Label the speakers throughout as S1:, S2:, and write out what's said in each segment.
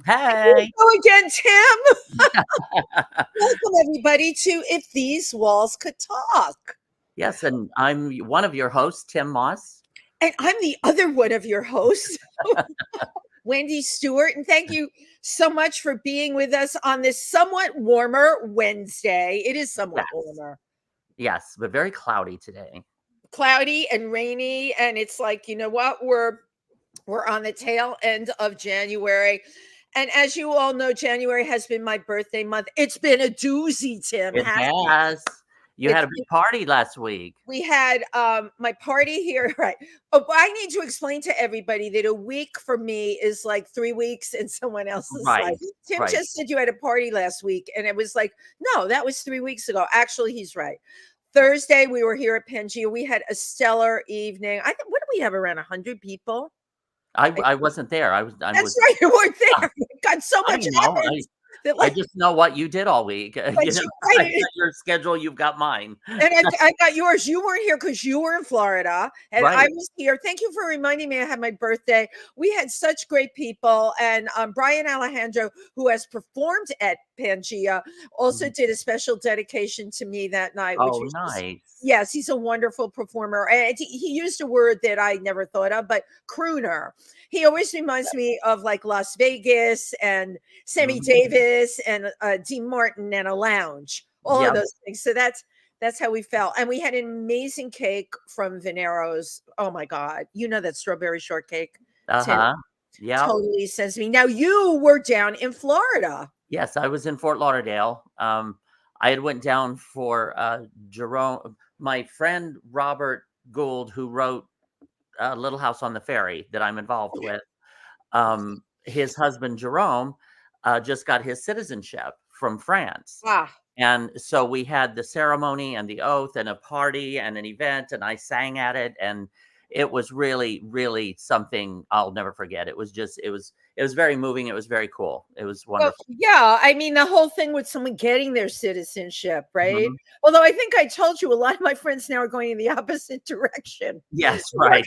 S1: Hey.
S2: Hello again, Tim. Welcome, everybody, to If These Walls Could Talk.
S1: Yes, and I'm one of your hosts, Tym Moss.
S2: And I'm the other one of your hosts, Wendy Stuart. And thank you so much for being with us on this somewhat warmer Wednesday. It is somewhat warmer.
S1: Yes, but very cloudy today.
S2: Cloudy and rainy. And it's like, you know what? We're on the tail end of January. And as you all know, January has been my birthday month. It's been a doozy, Tim.
S1: It has. You had a big party last week.
S2: We had my party here, right? Oh, I need to explain to everybody that a week for me is like 3 weeks in someone else's life. Tim just said you had a party last week, and it was like, no, that was 3 weeks ago. Actually, he's right. Thursday, we were here at Pangea. We had a stellar evening. I think, what did we have, around 100 people?
S1: I wasn't there.
S2: That's right, you weren't there. Got so much happened.
S1: I just know what you did all week. I got your schedule, you've got mine.
S2: And I got yours. You weren't here because you were in Florida, and I was here. Thank you for reminding me I had my birthday. We had such great people, and Brian Alejandro, who has performed at Pangea, also did a special dedication to me that night.
S1: Oh, nice.
S2: Yes, he's a wonderful performer. And he used a word that I never thought of, but crooner. He always reminds me of like Las Vegas and Sammy Davis and Dean Martin and a lounge, all of those things. So that's how we felt. And we had an amazing cake from Venero's. Oh my God. You know that strawberry shortcake?
S1: Yeah.
S2: Totally sends me. Now you were down in Florida.
S1: Yes, I was in Fort Lauderdale. I had went down for Jerome, my friend Robert Gould, who wrote Little House on the Ferry that I'm involved with. His husband Jerome just got his citizenship from France. And so we had the ceremony and the oath and a party and an event, and I sang at it, and it was really, really something I'll never forget. It was very moving. It was very cool. It was wonderful.
S2: Well, yeah. I mean, the whole thing with someone getting their citizenship, right? Although I think I told you a lot of my friends now are going in the opposite direction.
S1: Yes, right.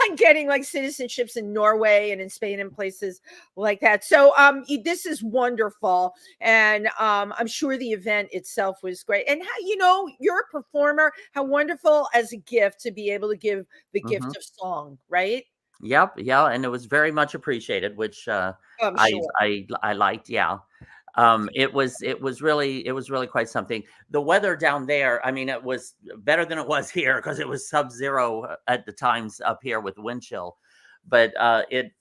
S2: I'm getting like citizenships in Norway and in Spain and places like that. So this is wonderful. And I'm sure the event itself was great. And how, you're a performer, how wonderful as a gift to be able to give the gift of song, right?
S1: Yep. Yeah. And it was very much appreciated, which sure. I liked. Yeah. It was really quite something. The weather down there, I mean, it was better than it was here because it was sub-zero at the times up here with wind chill, but it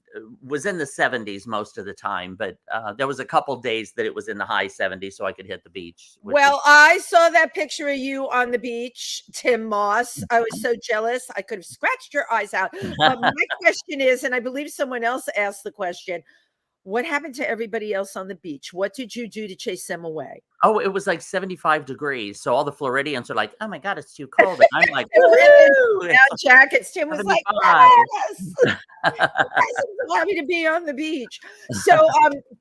S1: was in the 70s most of the time. But there was a couple days that it was in the high 70s, so I could hit the beach.
S2: Well, I saw that picture of you on the beach, Tym Moss. I was so jealous. I could have scratched your eyes out. My question is, and I believe someone else asked the question, what happened to everybody else on the beach? What did you do to chase them away?
S1: Oh, it was like 75 degrees. So all the Floridians are like, oh my God, it's too cold. And I'm like,
S2: down jackets. Tim was 75. Like, yes. I'm so happy to be on the beach. So,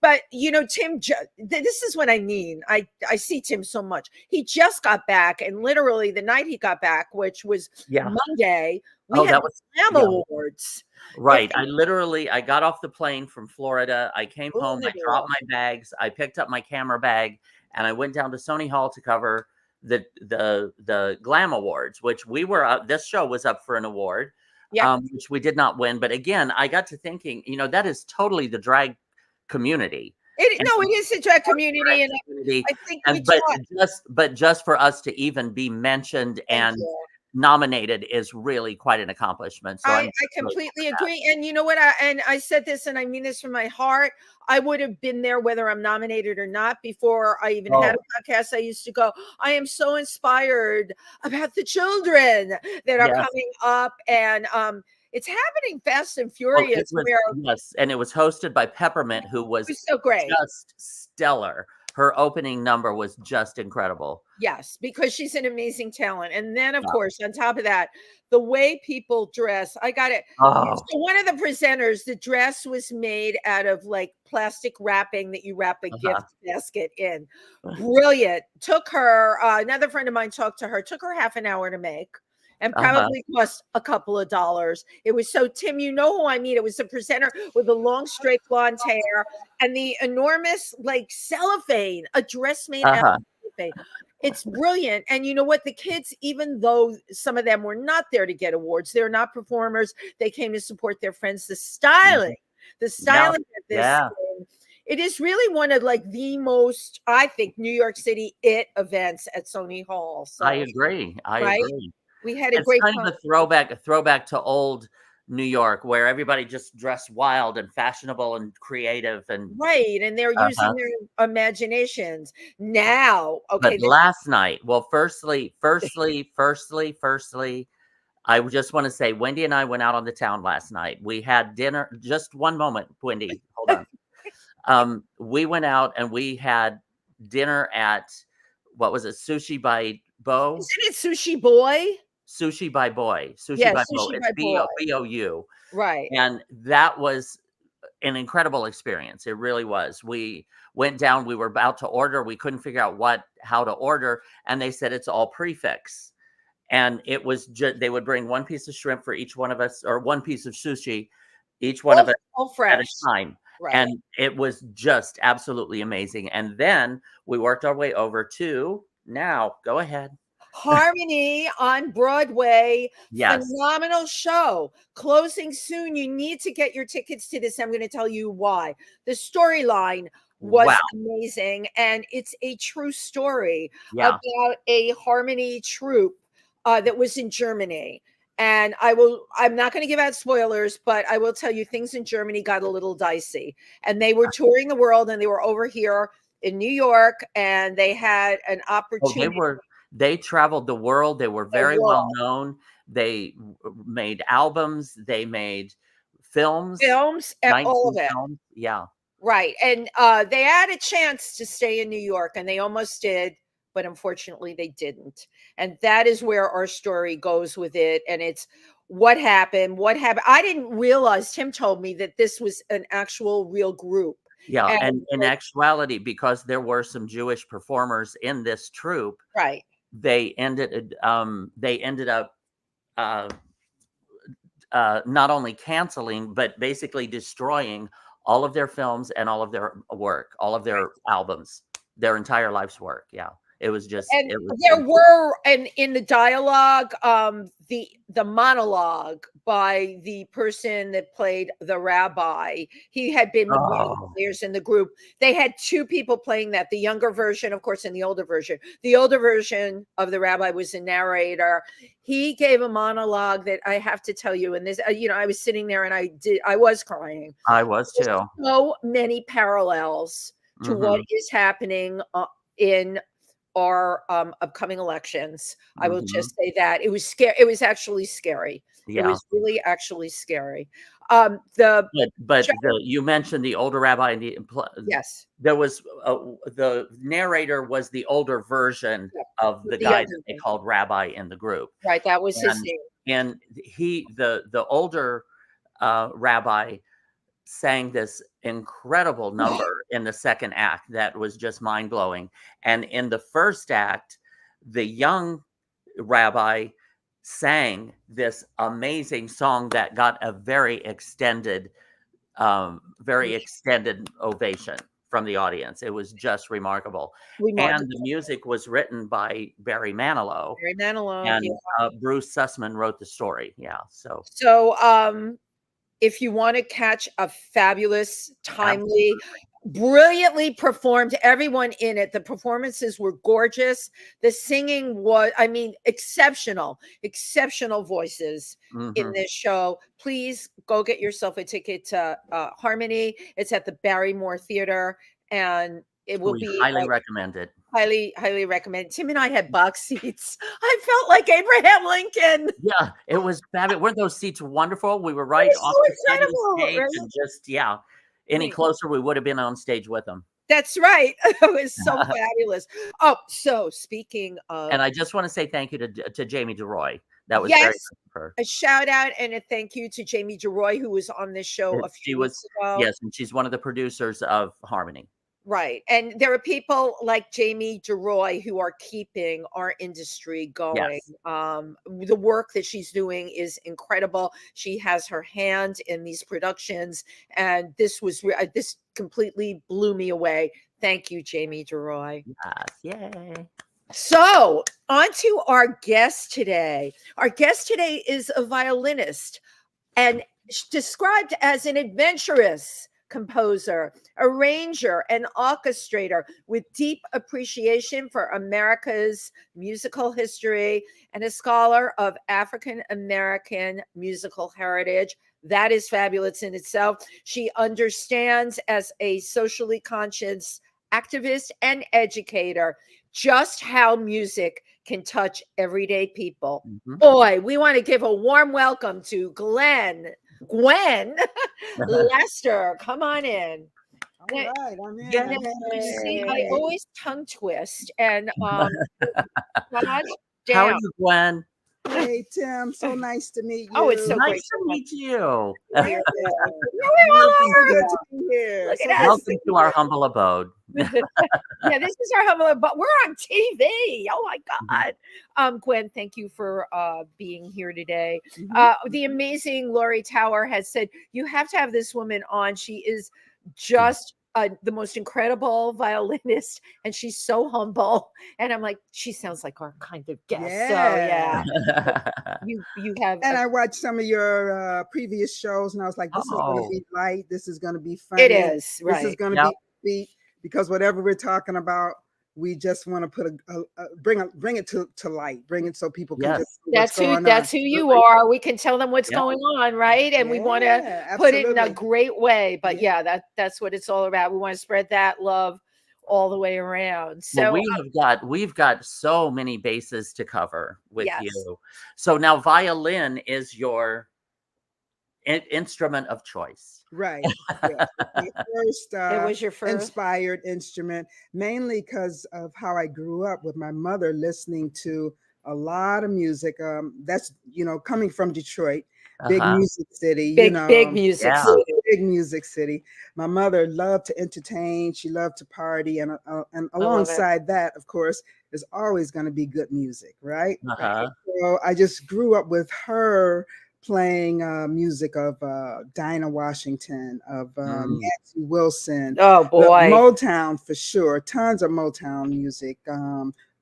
S2: but Tim, this is what I mean. I see Tim so much. He just got back, and literally the night he got back, which was Monday, we had the Slam Awards.
S1: Right. I got off the plane from Florida. I came home, I dropped my bags, I picked up my camera bag, and I went down to Sony Hall to cover the Glam Awards, which we were up. This show was up for an award, which we did not win. But again, I got to thinking, that is totally the drag community.
S2: It is a drag community, and I think
S1: just for us to even be mentioned and nominated is really quite an accomplishment. So
S2: I completely agree. And you know what? I said this, and I mean this from my heart. I would have been there whether I'm nominated or not. Before I even had a podcast, I used to go, I am so inspired about the children that are coming up. And it's happening fast and furious.
S1: And it was hosted by Peppermint, who was
S2: so great,
S1: just stellar. Her opening number was just incredible.
S2: Yes, because she's an amazing talent. And then, of course, on top of that, the way people dress, I got it. So one of the presenters, the dress was made out of like plastic wrapping that you wrap a gift basket in. Brilliant. Took her, another friend of mine talked to her, took her half an hour to make. and
S1: Uh-huh.
S2: probably cost a couple of dollars. It was so Tim, you know who I mean. It was the presenter with the long straight blonde hair and the enormous like cellophane, a dress made out
S1: Uh-huh.
S2: of cellophane. It's brilliant. And you know what? The kids, even though some of them were not there to get awards, they're not performers. They came to support their friends.
S1: Mhm.
S2: The
S1: Yeah.
S2: styling of this
S1: Yeah.
S2: thing, it is really one of like the most, I think, New York City it events at Sony Hall.
S1: I
S2: So,
S1: agree. I
S2: right?
S1: agree.
S2: We had a
S1: It's
S2: great
S1: kind
S2: time.
S1: of a throwback to old New York where everybody just dressed wild and fashionable and creative and
S2: Right. And they're using
S1: uh-huh.
S2: their imaginations. Now,
S1: But
S2: okay,
S1: last night, well, firstly, I just want to say Wendy and I went out on the town last night. We had dinner. Just one moment, Wendy. Hold on. We went out and we had dinner at what was it? Sushi by Bo?
S2: isn't it Sushi Boy?
S1: Sushi by Boy. Sushi
S2: Yeah,
S1: by Bo.
S2: Sushi
S1: It's
S2: by Boy.
S1: BOU.
S2: Right.
S1: And that was an incredible experience. It really was. We went down, we were about to order, we couldn't figure out how to order, and they said it's all prefix. And it was just they would bring one piece of shrimp for each one of us, or one piece of sushi, each one of us
S2: All
S1: at a
S2: fresh.
S1: time.
S2: Right.
S1: And it was just absolutely amazing. And then we worked our way over to now. Go ahead.
S2: Harmony on Broadway.
S1: Yes.
S2: Phenomenal show. Closing soon. You need to get your tickets to this. I'm going to tell you why. The storyline was
S1: Wow.
S2: amazing, and it's a true story
S1: Yeah.
S2: about a Harmony troupe that was in Germany. And I'm not going to give out spoilers, but I will tell you things in Germany got a little dicey. And they were touring the world and they were over here in New York and they had an
S1: Oh,
S2: opportunity.
S1: they traveled the world. They were
S2: The
S1: very well
S2: world.
S1: known. They made albums. They made films,
S2: Films, all of
S1: 19
S2: it.
S1: films. Yeah.
S2: Right. And they had a chance to stay in New York and they almost did, but unfortunately they didn't. And that is where our story goes with it. And it's what happened. What happened? I didn't realize, Tim told me that this was an actual real group.
S1: Yeah,
S2: And
S1: and in actuality, because there were some Jewish performers in this troupe,
S2: right.
S1: they ended up uh, not only canceling but basically destroying all of their films and all of their work, all of their albums, their entire life's work. Yeah,
S2: And
S1: it was
S2: there were, and in the dialogue, the monologue by the person that played the rabbi, he had been one of the
S1: oh
S2: players in the group. They had two people playing that, the younger version, of course, and the older version. The older version of the rabbi was a narrator. He gave a monologue that I have to tell you, and this, I was sitting there and I was crying.
S1: I was
S2: There's
S1: too.
S2: so many parallels to what
S1: Hmm.
S2: is happening in our upcoming elections. I will
S1: Hmm.
S2: just say that it was scary. It was actually scary. It
S1: Yeah.
S2: was really actually scary. The
S1: But you mentioned the older rabbi and
S2: yes,
S1: there was the narrator was the older version
S2: yeah,
S1: of the
S2: the
S1: guy
S2: elder
S1: that they
S2: one.
S1: called rabbi in the group.
S2: Right, that was his
S1: And
S2: name.
S1: the older rabbi sang this incredible number in the second act that was just mind blowing. And in the first act, the young rabbi sang this amazing song that got a very extended ovation from the audience. It was just remarkable. And the
S2: Remarkable.
S1: music was written by Barry Manilow,
S2: Very Manilow. Yeah.
S1: and Bruce Sussman wrote the story. Yeah, so
S2: So if you want to catch a fabulous, timely,
S1: absolutely.
S2: brilliantly performed, everyone in it, the performances were gorgeous. The singing was, I mean, exceptional voices in
S1: Hmm.
S2: this show. Please go get yourself a ticket to Harmony. It's at the Barrymore Theater, and it will
S1: We
S2: be
S1: highly recommend it.
S2: highly recommend. Tim and I had box seats. I felt like Abraham Lincoln.
S1: Yeah, it was fabulous. Weren't those seats wonderful? We were
S2: It
S1: right
S2: was
S1: off
S2: so
S1: the side of the
S2: incredible,
S1: stage
S2: right?
S1: and just yeah, any
S2: Right.
S1: closer we would have been on stage with them.
S2: That's right. It was so fabulous. Oh, so speaking
S1: And
S2: of,
S1: I just want to say thank you to Jamie DeRoy. That was very
S2: yes,
S1: nice of her.
S2: a shout out and a thank you to Jamie DeRoy, who was on this show a
S1: She
S2: few weeks
S1: was
S2: ago.
S1: yes, and she's one of the producers of Harmony.
S2: Right. And there are people like Jamie DeRoy who are keeping our industry going.
S1: Yes.
S2: The work that she's doing is incredible. She has her hand in these productions, and this completely blew me away. Thank you, Jamie DeRoy.
S1: Yes. Yay.
S2: So, on to our guest today. Our guest today is a violinist and described as an adventurous composer, arranger, and orchestrator with deep appreciation for America's musical history and a scholar of African American musical heritage. That is fabulous in itself. She understands as a socially conscious activist and educator just how music can touch everyday people.
S1: Mhm.
S2: Boy, we want to give a warm welcome to Gwen Laster. Come on in.
S3: All right, I'm in.
S1: Yay.
S2: See, I always tongue twist and God
S1: How are
S2: damn.
S1: you, Gwen?
S3: Hey, Tim, so nice to meet you.
S2: Oh, it's so great.
S1: Nice to meet you.
S3: Yeah.
S2: Here we
S3: Good
S2: are.
S3: to be here.
S2: Look
S3: So
S2: at us.
S1: Welcome to our humble abode.
S2: Yeah, this is our humble, but we're on TV. Oh my God. Gwen, thank you for being here today. The amazing Lori Tower has said you have to have this woman on. She is just the most incredible violinist, and she's so humble. And I'm like, she sounds like our kind of guest.
S3: Yeah.
S2: So yeah, you have.
S3: And I watched some of your previous shows, and I was like, this is going to be light. This is going to be funny.
S2: It is, right.
S3: This is going to be beat, because whatever we're talking about, we just want to put bring it to light, bring it so people can just see what's going on.
S2: That's who you are. We can tell them what's going on, right? And we want to put it in a great way. But that's what it's all about. We want to spread that love all the way around. So
S1: we've got so many bases to cover with
S2: Yes.
S1: you. So now violin is your instrument of choice.
S3: Right. Yeah. My first,
S2: it was your first
S3: inspired instrument, mainly because of how I grew up with my mother listening to a lot of music. That's, coming from Detroit, big music city,
S2: big music city.
S3: Big music city. My mother loved to entertain. She loved to party. And alongside that, of course, is always going to be good music, right? So I just grew up with her playing music of Dinah Washington, of Nancy Wilson.
S2: Oh boy,
S3: Motown for sure. Tons of Motown music,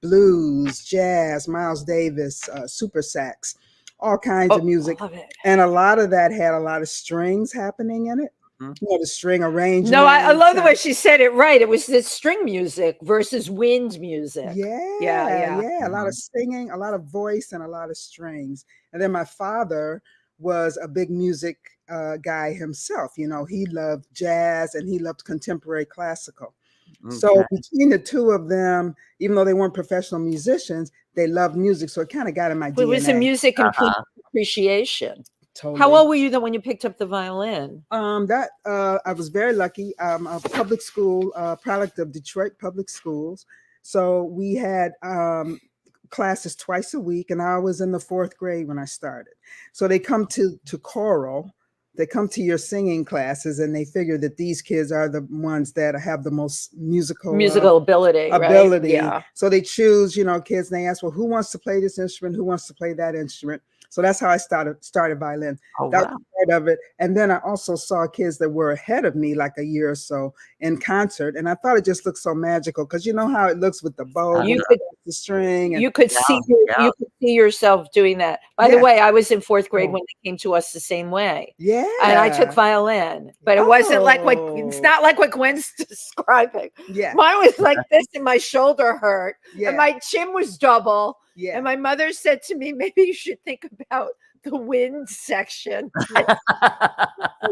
S3: blues, jazz, Miles Davis, super sax, all kinds of music. And a lot of that had a lot of strings happening in it. The string arrangement.
S2: No, I love the way she said it right. It was the string music versus wind music.
S3: Yeah. A lot of singing, a lot of voice, and a lot of strings. And then my father was a big music guy himself. He loved jazz and he loved contemporary classical. So between the two of them, even though they weren't professional musicians, they loved music. So it kind of got in my DNA.
S2: It was a music appreciation.
S3: Totally.
S2: How old were you then when you picked up the violin?
S3: I was very lucky. A public school product of Detroit Public Schools. So we had classes twice a week, and I was in the 4th grade when I started. So they come to choral, they come to your singing classes, and they figure that these kids are the ones that have the most musical
S2: ability. Right? Yeah.
S3: So they choose, kids, and they ask, well, who wants to play this instrument? Who wants to play that instrument? So that's how I started violin. That was part of it. And then I also saw kids that were ahead of me, like a year or so, in concert. And I thought it just looked so magical, because you know how it looks with the bow, the string. And,
S2: you could see yourself doing that. By the way, I was in 4th grade when they came to us the same way.
S3: Yeah.
S2: And I took violin, but it wasn't it's not like what Gwen's describing.
S3: Yeah.
S2: Mine was like this, and my shoulder hurt, and my chin was double.
S3: Yeah.
S2: And my mother said to me, maybe you should think about the wind section.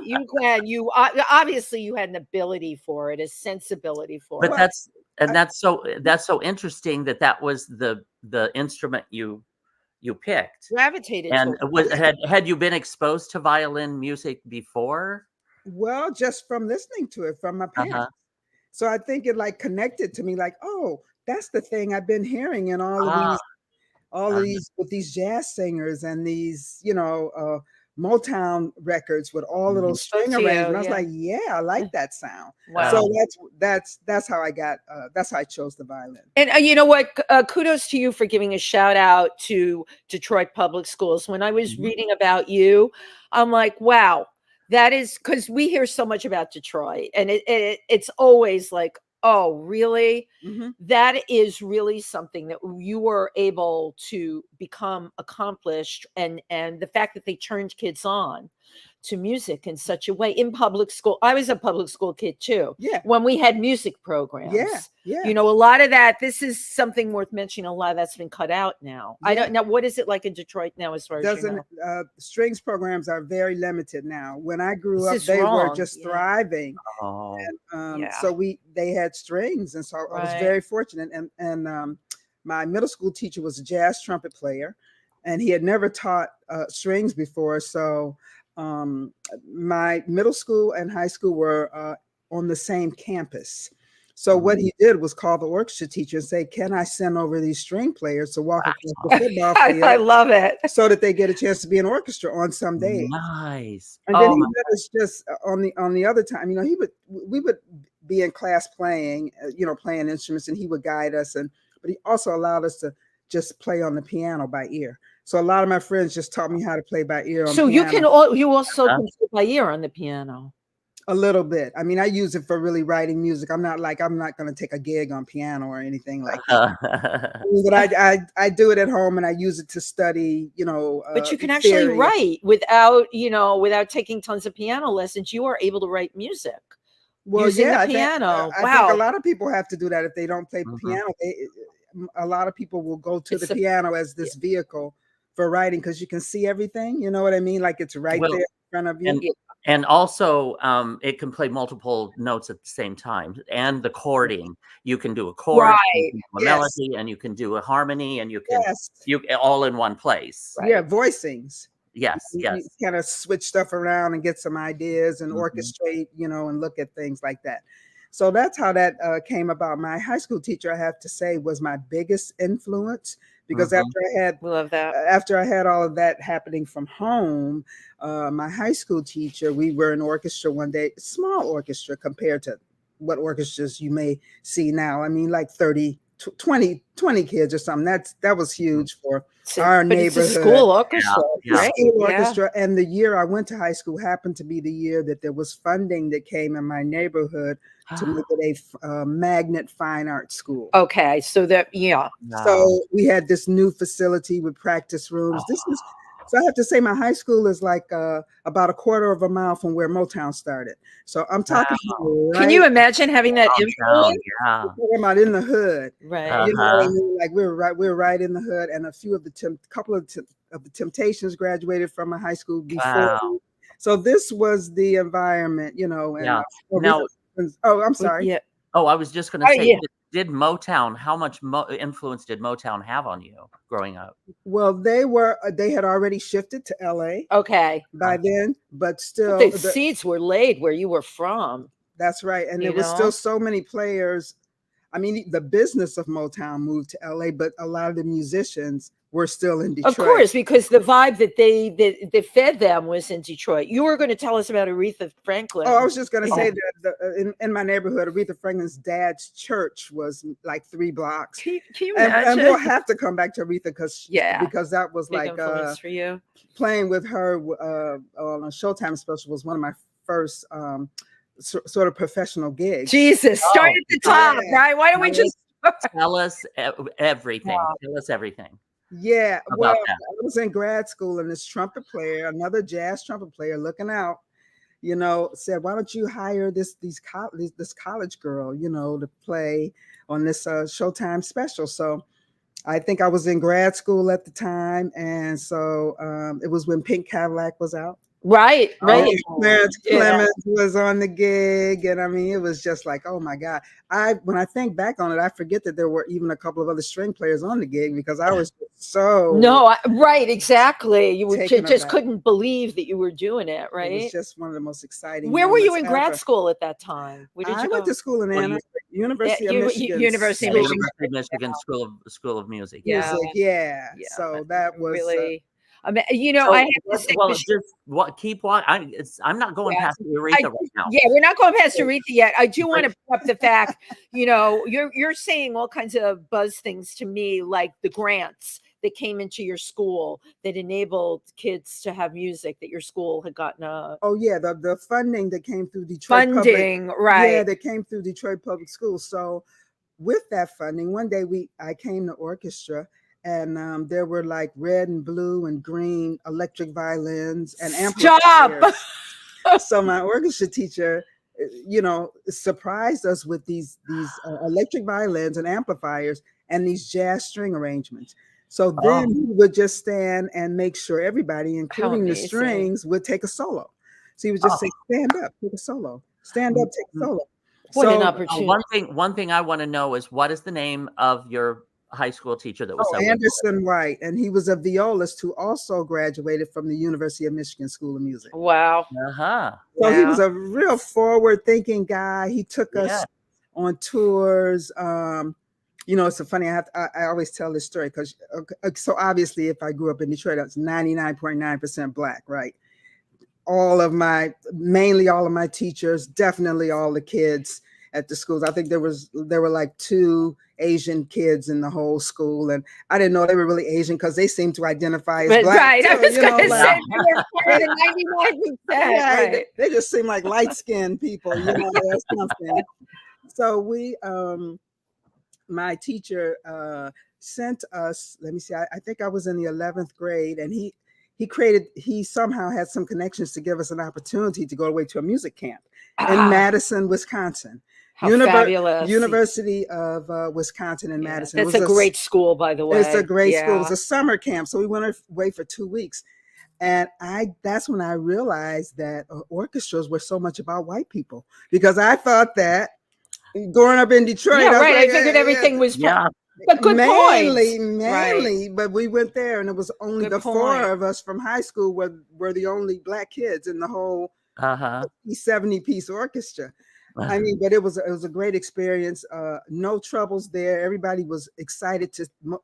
S2: You, Gwen, obviously you had an ability for it, a sensibility for it.
S1: But that's so interesting that was the instrument you picked.
S2: Gravitated.
S1: And had you been exposed to violin music before?
S3: Well, just from listening to it from my parents. So I think it connected to me, oh, that's the thing I've been hearing in all of these with these jazz singers and these, Motown records with all of those string
S2: That's you,
S3: arrangements. I was
S2: yeah.
S3: like, yeah, I like that sound.
S2: Wow.
S3: So that's how I got that's how I chose the violin.
S2: And you know what? Kudos to you for giving a shout out to Detroit Public Schools. When I was reading about you, I'm like, wow, that is, because we hear so much about Detroit, and it's always like, oh, really? That is really something that you were able to become accomplished, and the fact that they turned kids on to music in such a way in public school. I was a public school kid too.
S3: Yeah.
S2: When we had music programs.
S3: Yeah.
S2: You know, a lot of that, this is something worth mentioning. A lot of that's been cut out now.
S3: Yeah.
S2: I don't know. What is it like in Detroit now as far as you know?
S3: Strings programs are very limited now. When I grew up,
S2: This is
S3: they were
S2: wrong.
S3: just thriving.
S1: Oh,
S3: And, so they had strings, and so I was very fortunate. And my middle school teacher was a jazz trumpet player, and he had never taught strings before. So my middle school and high school were on the same campus. So what he did was call the orchestra teacher and say, "Can I send over these string players to walk across the football field?"
S2: I love it.
S3: So that they get a chance to be an orchestra on some days.
S1: nice.
S3: And then he let us just on the other time, you know, we would be in class playing, playing instruments, and he would guide us. But he also allowed us to just play on the piano by ear. So a lot of my friends just taught me how to play by ear on
S2: So
S3: piano.
S2: you also can play by ear on the piano.
S3: A little bit. I mean, I use it for really writing music. I'm not going to take a gig on piano or anything like that. But I do it at home, and I use it to study,
S2: But you can actually write without taking tons of piano lessons. You are able to write music.
S3: Well,
S2: using
S3: yeah,
S2: the piano.
S3: I think a lot of people have to do that if they don't play piano. A lot of people will go to the piano as this vehicle for writing, because you can see everything. You know what I mean? Like it's right there in front of you.
S1: And also, it can play multiple notes at the same time. And the chording, you can do a chord, you can do a melody, and you can do a harmony, and you can you all in one place.
S3: Right. Yeah, voicings.
S1: Yes.
S3: You kind of switch stuff around and get some ideas and orchestrate, and look at things like that. So that's how that came about. My high school teacher, I have to say, was my biggest influence, because after I had all of that happening from home, my high school teacher, we were in orchestra one day, small orchestra compared to what orchestras you may see now. I mean, like 20 kids or something. That was huge for our neighborhood.
S2: It's a school orchestra, right?
S3: School orchestra. And the year I went to high school happened to be the year that there was funding that came in my neighborhood to make it a magnet fine art school.
S2: Okay, so
S3: so we had this new facility with practice rooms. So I have to say, my high school is like about a quarter of a mile from where Motown started. So I'm talking.
S2: Can you imagine having that influence?
S3: Yeah. We're about in the hood,
S2: right?
S3: You know what I mean? Like we're right in the hood, and a few of couple of the Temptations graduated from my high school before. So this was the environment, And
S1: now,
S3: I'm sorry.
S2: Yeah.
S1: Oh, I was just going to say, did Motown? How much influence did Motown have on you growing up?
S3: Well, they had already shifted to LA.
S2: Okay.
S3: By then, but still,
S2: the seeds were laid where you were from.
S3: That's right, and there was still so many players. I mean, the business of Motown moved to LA, but a lot of the musicians were still in Detroit.
S2: Of course, because the vibe that fed them was in Detroit. You were going to tell us about Aretha Franklin.
S3: Oh, I was just going to say that in my neighborhood, Aretha Franklin's dad's church was like 3 blocks.
S2: Can you imagine?
S3: And we'll have to come back to Aretha because that was
S2: big influence for you.
S3: Playing with her on a Showtime special was one of my first sort of professional gigs.
S2: Jesus, start at the top, right? Why don't we just
S1: tell us everything? Wow. Tell us everything.
S3: Yeah, well, I was in grad school, and this trumpet player, another jazz trumpet player, looking out, said, "Why don't you hire this college girl, to play on this Showtime special?" So I think I was in grad school at the time, and so it was when Pink Cadillac was out.
S2: Right.
S3: Clarence Clemens was on the gig, and I mean, it was just like, oh my God. When I think back on it, I forget that there were even a couple of other string players on the gig, because I was
S2: right, exactly. You just couldn't believe that you were doing it, right?
S3: It was just one of the most exciting.
S2: Where were you in grad school at that time? Where did you go?
S3: Went to school in Ann Arbor, University of Michigan.
S2: University of
S1: Michigan School of Music.
S3: Yeah. So that was
S2: really. You know,
S1: So,
S2: I have to say,
S1: well, just keep watching. I'm not going
S2: yes,
S1: past Aretha right now.
S2: yeah, we're not going past Aretha yet. I do want to bring up the fact, you know, you're saying all kinds of buzz things to me, like the grants that came into your school that enabled kids to have music, that your school had gotten
S3: Oh yeah, the funding that came through Detroit
S2: funding,
S3: Public,
S2: right?
S3: yeah, that came through Detroit Public Schools. So with that funding, one day I came to orchestra, and there were like red and blue and green electric violins and
S2: Stop.
S3: amplifiers. So my orchestra teacher, you know, surprised us with these electric violins and amplifiers and these jazz string arrangements. So then he would just stand and make sure everybody, including the strings, would take a solo. So he would just say, "Stand up, take a solo. Stand up, take a solo."
S2: What an
S3: So
S2: opportunity.
S1: One thing I want to know is, what is the name of your high school teacher that was so
S3: Anderson White, and he was a violist who also graduated from the University of Michigan School of Music.
S2: Wow.
S3: So he was a real forward-thinking guy. He took us on tours. You know, it's so funny. I always tell this story because so obviously, if I grew up in Detroit, I was 99.9% Black, right? Mainly all of my teachers, definitely all the kids at the schools. I think there were like 2 Asian kids in the whole school, and I didn't know they were really Asian because they seemed to identify as Black.
S2: Right, I was going to say they were 99%.
S3: Right. They just seem like light-skinned people, you know, or something. So my teacher sent us. Let me see. I think I was in the 11th grade, and he somehow had some connections to give us an opportunity to go away to a music camp in Madison, Wisconsin.
S2: Fabulous.
S3: University of Wisconsin in Madison.
S2: It's a great school, by the way.
S3: It's a great school. It was a summer camp. So we went away for 2 weeks. And that's when I realized that orchestras were so much about white people, because I thought that growing up in Detroit,
S2: I figured everything was but good
S3: mainly, but we went there, and it was only the 4 of us from high school were the only Black kids in the whole 70-piece orchestra. I mean, but it was a great experience. No troubles there. Everybody was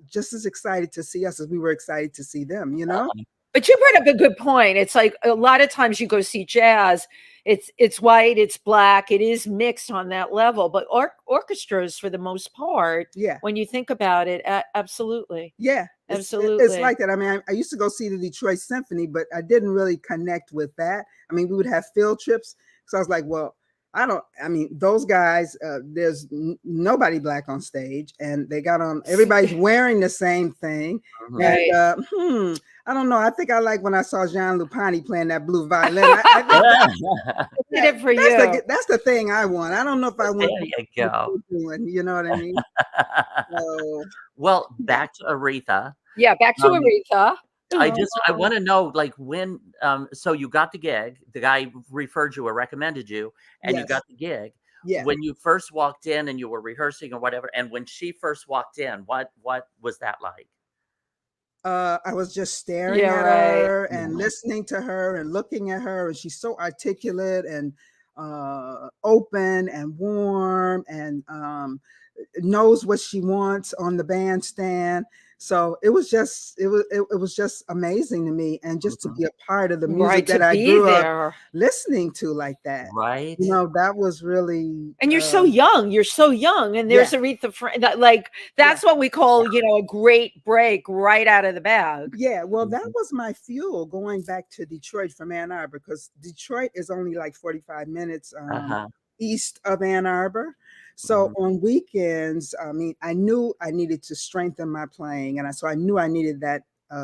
S3: just as excited to see us as we were excited to see them, you know?
S2: But you brought up a good point. It's like a lot of times you go see jazz, it's white, it's Black, it is mixed on that level, but orchestras for the most part, when you think about it, absolutely.
S3: Yeah,
S2: absolutely.
S3: It's like that. I mean, I used to go see the Detroit Symphony, but I didn't really connect with that. I mean, we would have field trips. So I was like, well, those guys, there's nobody Black on stage, and they got on, everybody's wearing the same thing.
S2: Right.
S3: And I don't know. I think I like when I saw Jean Lupani playing that blue violin. I
S2: did it for you.
S3: That's the thing I want. I don't know if I want.
S1: There you go.
S3: You know what I mean? So,
S1: well, back to Aretha.
S2: Yeah, back to Aretha.
S1: I want to know, like, when so you got the gig, the guy referred you or recommended you, and you got the gig.
S3: Yeah.
S1: When you first walked in and you were rehearsing or whatever, and when she first walked in, what was that like?
S3: I was just staring at her and listening to her and looking at her, and she's so articulate and open and warm, and knows what she wants on the bandstand. So it was just amazing to me, and just to be a part of the music that I grew up listening to like that.
S1: Right.
S3: You know, that was really.
S2: And you're so young. You're so young, and there's Aretha. That's what we call, you know, a great break right out of the bag.
S3: Yeah. Well, that was my fuel going back to Detroit from Ann Arbor, because Detroit is only like 45 minutes east of Ann Arbor. So on weekends, I mean, I knew I needed to strengthen my playing. And so I knew I needed that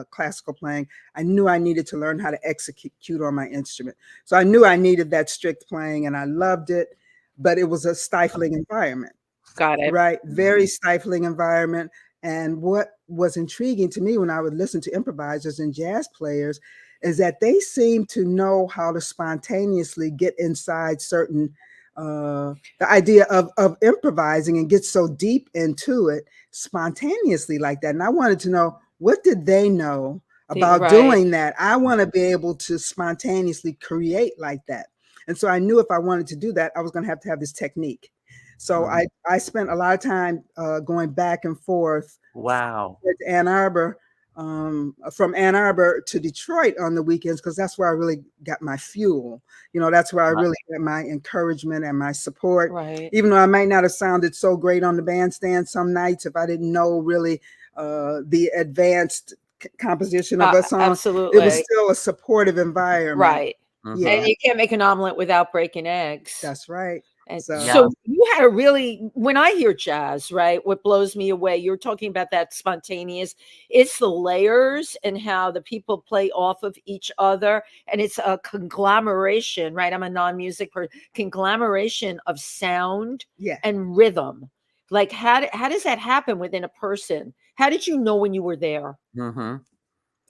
S3: classical playing. I knew I needed to learn how to execute on my instrument. So I knew I needed that strict playing, and I loved it, but it was a stifling environment.
S2: Got it.
S3: Right. Very stifling environment. And what was intriguing to me when I would listen to improvisers and jazz players is that they seem to know how to spontaneously get inside certain the idea of improvising and get so deep into it spontaneously like that. And I wanted to know, what did they know about doing that? I want to be able to spontaneously create like that. And so I knew if I wanted to do that, I was going to have this technique. So I spent a lot of time going back and forth.
S1: Wow.
S3: To Ann Arbor from Ann Arbor to Detroit on the weekends, because that's where I really got my fuel. That's where I really got my encouragement and my support.
S2: Right.
S3: Even though I might not have sounded so great on the bandstand some nights, if I didn't know really the advanced composition of a song,
S2: absolutely,
S3: it was still a supportive environment.
S2: Right.
S1: Mhm.
S2: And you can't make an omelet without breaking eggs.
S3: That's right.
S2: And
S3: So-
S2: so you had a really, when I hear jazz, right, what blows me away, you're talking about that spontaneous, it's the layers and how the people play off of each other. And it's a conglomeration, right? I'm a non-music person, conglomeration of sound
S3: Yeah.
S2: and rhythm. Like how does that happen within a person? How did you know when you were there?
S1: Mhm.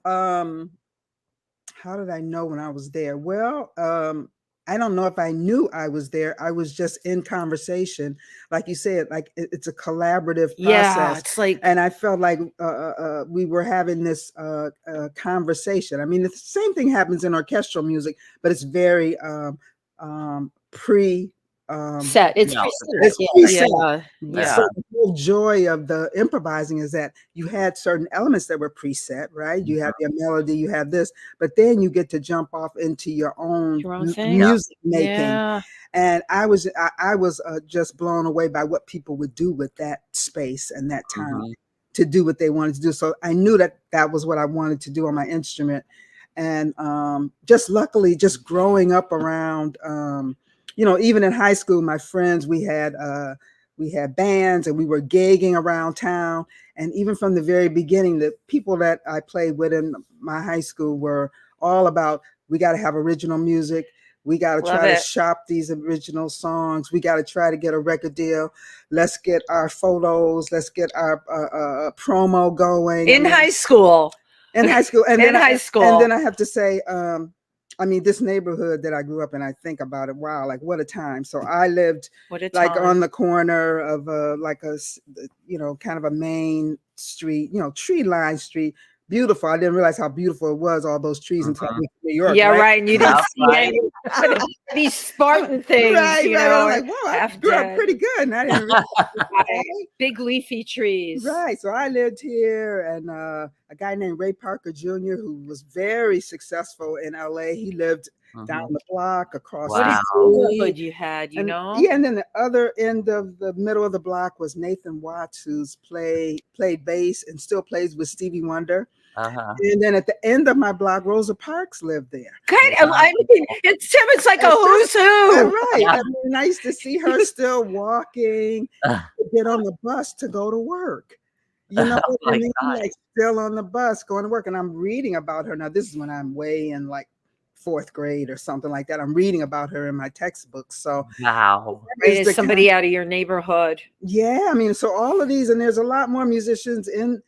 S3: How did I know when I was there? Well, I don't know if I knew I was there. I was just in conversation. Like you said, like it's a collaborative process.
S2: Yeah, it's like,
S3: and I felt like we were having this conversation. I mean, the same thing happens in orchestral music, but it's very pre
S2: set. It's
S1: No,
S2: preset.
S3: it's preset.
S2: Yeah.
S3: So the whole joy of the improvising is that you had certain elements that were preset, right? You have your melody, you have this, but then you get to jump off into your own
S2: thing.
S3: music making.
S2: Yeah.
S3: And I was just blown away by what people would do with that space and that time to do what they wanted to do. So I knew that that was what I wanted to do on my instrument. And just luckily, just growing up around, even in high school, my friends, we had bands and we were gigging around town. And even from the very beginning, the people that I played with in my high school were all about, we got to have original music. We got to try to shop these original songs. We got to try to get a record deal. Let's get our photos. Let's get our promo going.
S2: In high school.
S3: In high school. And
S2: in high school.
S3: And then I have to say, I mean, this neighborhood that I grew up in, I think about it. Wow, like what a time. So I lived like on the corner of kind of a main street, tree-lined street. Beautiful. I didn't realize how beautiful it was, all those trees until I went to New York.
S2: Yeah, right. And you didn't see any these Spartan things,
S3: right. I'm like, wow, I grew up
S2: dead.
S3: pretty good. And I didn't realize
S2: big leafy trees.
S3: Right. So I lived here, and a guy named Ray Parker Jr., who was very successful in LA. He lived down the block across
S1: Wow.
S3: the
S2: street. You had, know?
S3: Yeah, and then the other end of the middle of the block was Nathan Watts, who's played bass and still plays with Stevie Wonder. And then at the end of my block, Rosa Parks lived there.
S2: Good. I mean, it's like a who's who.
S3: Right. I mean, I used to see her still walking to get on the bus to go to work. You know what I mean? Like still on the bus going to work. And I'm reading about her. Now, this is when I'm way in like 4th grade or something like that. I'm reading about her in my textbooks. So
S1: wow.
S2: Is somebody out of your neighborhood.
S3: Yeah. I mean, so all of these, and there's a lot more musicians in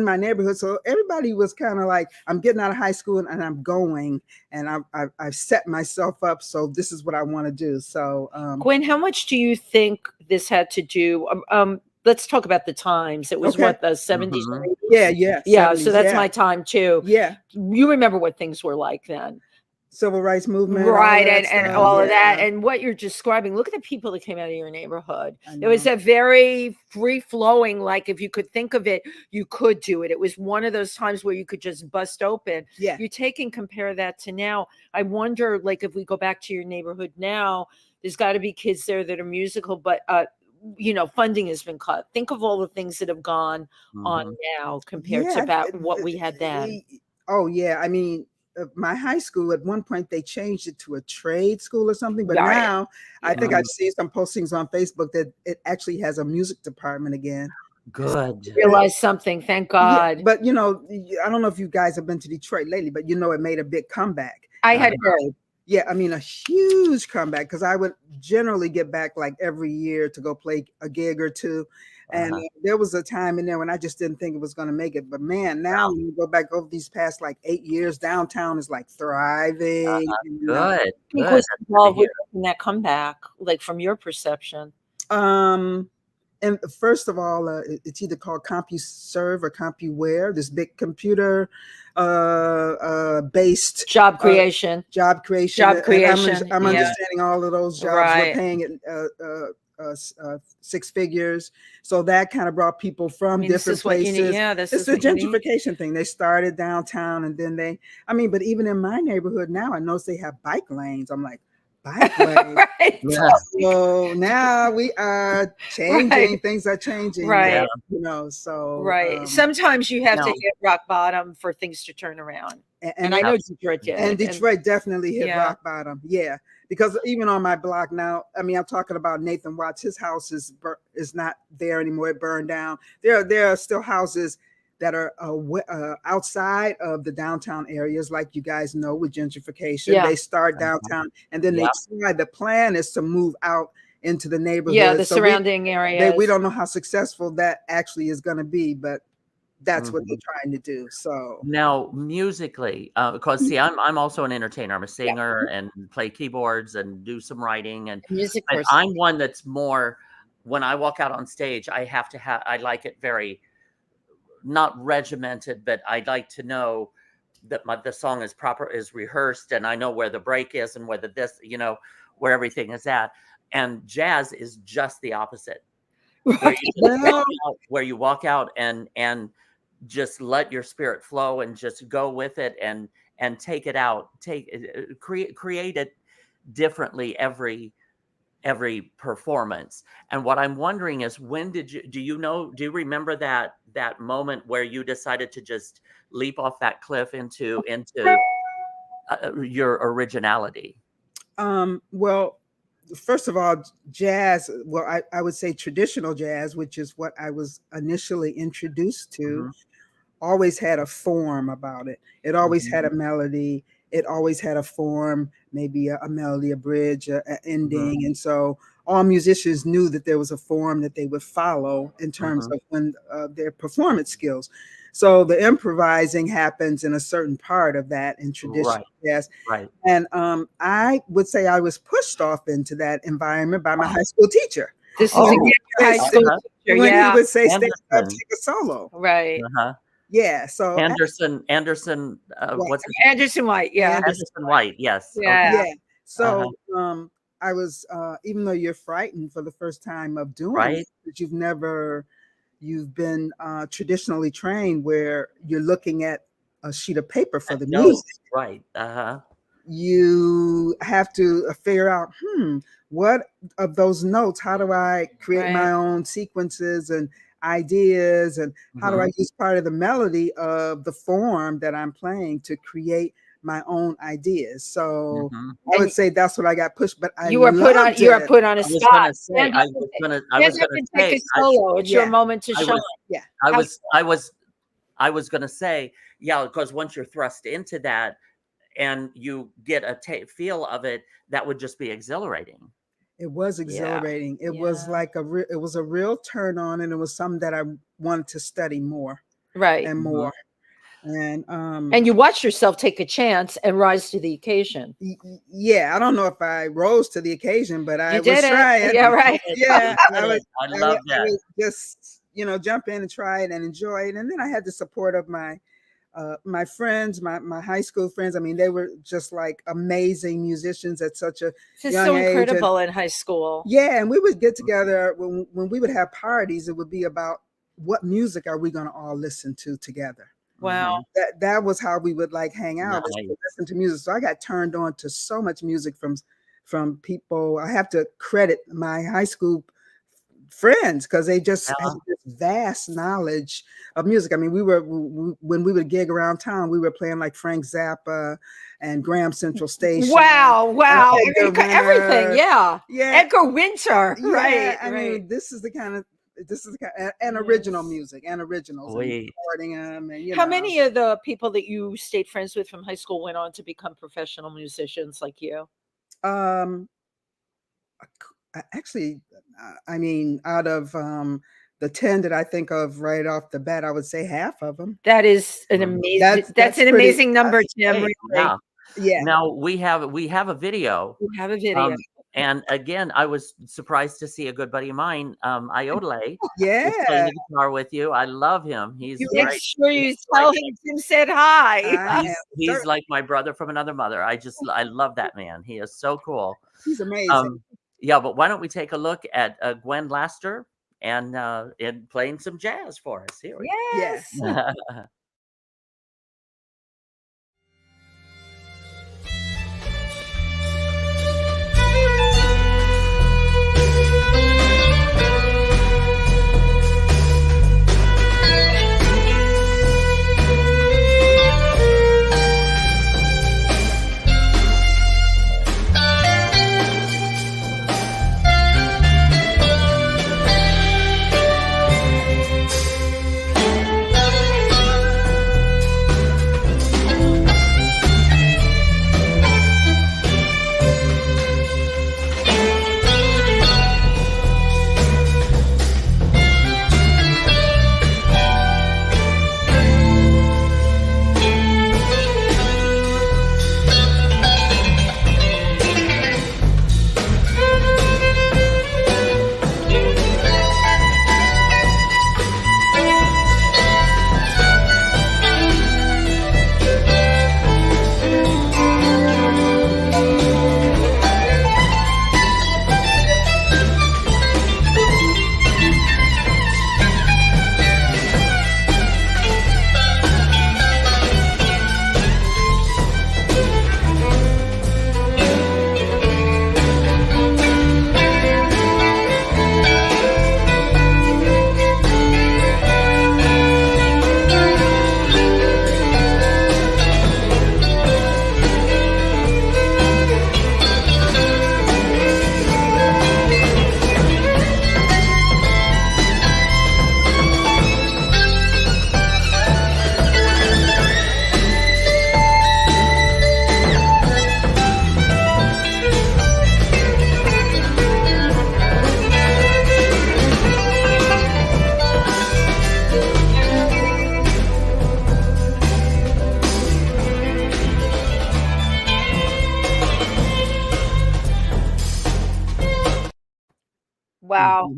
S3: my neighborhood. So everybody was kind of like, I'm getting out of high school and I'm going, and I've set myself up. So this is what I want to do. So
S2: Gwen, how much do you think this had to do? Let's talk about the times. It was what, the 70s?
S3: Yeah.
S2: 70s, so that's my time too.
S3: Yeah.
S2: You remember what things were like then.
S3: Civil rights movement.
S2: Right. And all of that. And what you're describing, look at the people that came out of your neighborhood. It was a very free flowing, like if you could think of it, you could do it. It was one of those times where you could just bust open.
S3: Yeah.
S2: You take and compare that to now. I wonder, like, if we go back to your neighborhood now, there's got to be kids there that are musical, but funding has been cut. Think of all the things that have gone on now compared to about what we had then.
S3: Oh, yeah. I mean, my high school, at one point, they changed it to a trade school or something. But now I think I've seen some postings on Facebook that it actually has a music department again.
S1: Good.
S2: Realize something. Thank God.
S3: Yeah, but, I don't know if you guys have been to Detroit lately, but, it made a big comeback.
S2: I had heard.
S3: Yeah, I mean, a huge comeback, because I would generally get back like every year to go play a gig or two. And there was a time in there when I just didn't think it was going to make it. But man, now when you go back over these past like 8 years, downtown is like thriving.
S1: Good.
S2: What was involved with that comeback, like from your perception?
S3: And first of all, it's either called CompuServe or CompuWare, this big computer based
S2: job creation.
S3: I'm understanding all of those jobs. We're paying it six figures. So that kind of brought people from different places. It's the gentrification thing. They started downtown, and then but even in my neighborhood now, I notice they have bike lanes. I'm like, bike lanes.
S2: Right.
S1: Yeah.
S3: So now we are changing.
S2: Right.
S3: Things are changing.
S2: Right.
S3: So
S2: right. Sometimes you have to hit rock bottom for things to turn around. And I know Detroit did.
S3: And Detroit definitely hit rock bottom. Yeah. Because even on my block now, I'm talking about Nathan Watts. His house is not there anymore. It burned down. There are still houses that are outside of the downtown areas, like you guys know, with gentrification. They start downtown, and then they try. The plan is to move out into the neighborhood.
S2: Yeah, the surrounding areas.
S3: We don't know how successful that actually is going to be, but that's what they're trying to do. So
S1: now, musically, because see, I'm also an entertainer. I'm a singer and play keyboards and do some writing. And
S2: music.
S1: I'm one that's more. When I walk out on stage, I have to have. I like it very, not regimented, but I like to know that the song is rehearsed, and I know where the break is and whether this, where everything is at. And jazz is just the opposite. Where you walk out and just let your spirit flow and just go with it and take it out, create it differently every performance. And what I'm wondering is, when do you remember that moment where you decided to just leap off that cliff into your originality?
S3: Well, first of all, jazz, I would say traditional jazz, which is what I was initially introduced to, always had a form about it. It always had a melody. It always had a form, maybe a melody, a bridge, an ending. And so all musicians knew that there was a form that they would follow in terms of when their performance skills. So the improvising happens in a certain part of that in traditional jazz.
S1: Right.
S3: And I would say I was pushed off into that environment by my high school teacher.
S2: This is again your high school teacher.
S3: When he would say, "Stand up, take a solo."
S2: Right.
S3: Yeah. So
S1: Anderson, what's it?
S2: Anderson White. Yeah.
S1: Anderson White. Yes.
S2: Yeah.
S3: Yeah. So I was, even though you're frightened for the first time of doing it, that you've been traditionally trained where you're looking at a sheet of paper for the music.
S1: Right.
S3: You have to figure out, what of those notes, how do I create my own sequences and ideas, and how do I use part of the melody of the form that I'm playing to create my own ideas? So I would say that's what I got pushed, but
S2: you were put on a spot.
S1: I was gonna say,
S2: take a solo. It's your moment to shine.
S3: Yeah.
S1: I was gonna say, because once you're thrust into that and you get a feel of it, that would just be exhilarating.
S3: It was exhilarating. It was like it was a real turn on, and it was something that I wanted to study more, and more. And
S2: you watched yourself take a chance and rise to the occasion.
S3: Yeah, I don't know if I rose to the occasion, but I was trying.
S2: Yeah, right.
S3: Yeah,
S1: I love that.
S3: I would just jump in and try it and enjoy it, and then I had the support of my friends, my high school friends. I mean, they were just like amazing musicians at such a young age.
S2: Incredible in high school.
S3: Yeah, and we would get together when we would have parties. It would be about what music are we going to all listen to together.
S2: Wow.
S3: That was how we would like hang out,
S1: Nice.
S3: listen to music. So I got turned on to so much music from people. I have to credit my high school friends because they just had this vast knowledge of music. I mean, when we would gig around town, we were playing like Frank Zappa and Graham Central Station.
S2: Wow. Everything. Yeah. Edgar Winter.
S3: Yeah,
S2: right.
S3: I mean, this is the kind of and original music and originals. And recording them, and
S2: how many of the people that you stayed friends with from high school went on to become professional musicians like you?
S3: Actually, I mean, out of the 10 that I think of right off the bat, I would say half of them.
S2: That is an amazing. That's an amazing number, Tim. Really.
S3: Yeah.
S1: Now we have a video.
S2: We have a video.
S1: And again, I was surprised to see a good buddy of mine, Iodele,
S3: playing
S1: the guitar with you. I love him. He's
S2: make sure you tell him Tim said hi.
S1: He's like my brother from another mother. I love that man. He is so cool.
S3: He's amazing.
S1: Yeah, but why don't we take a look at Gwen Laster and playing some jazz for us? Here we
S2: Yes.
S1: go.
S2: Wow.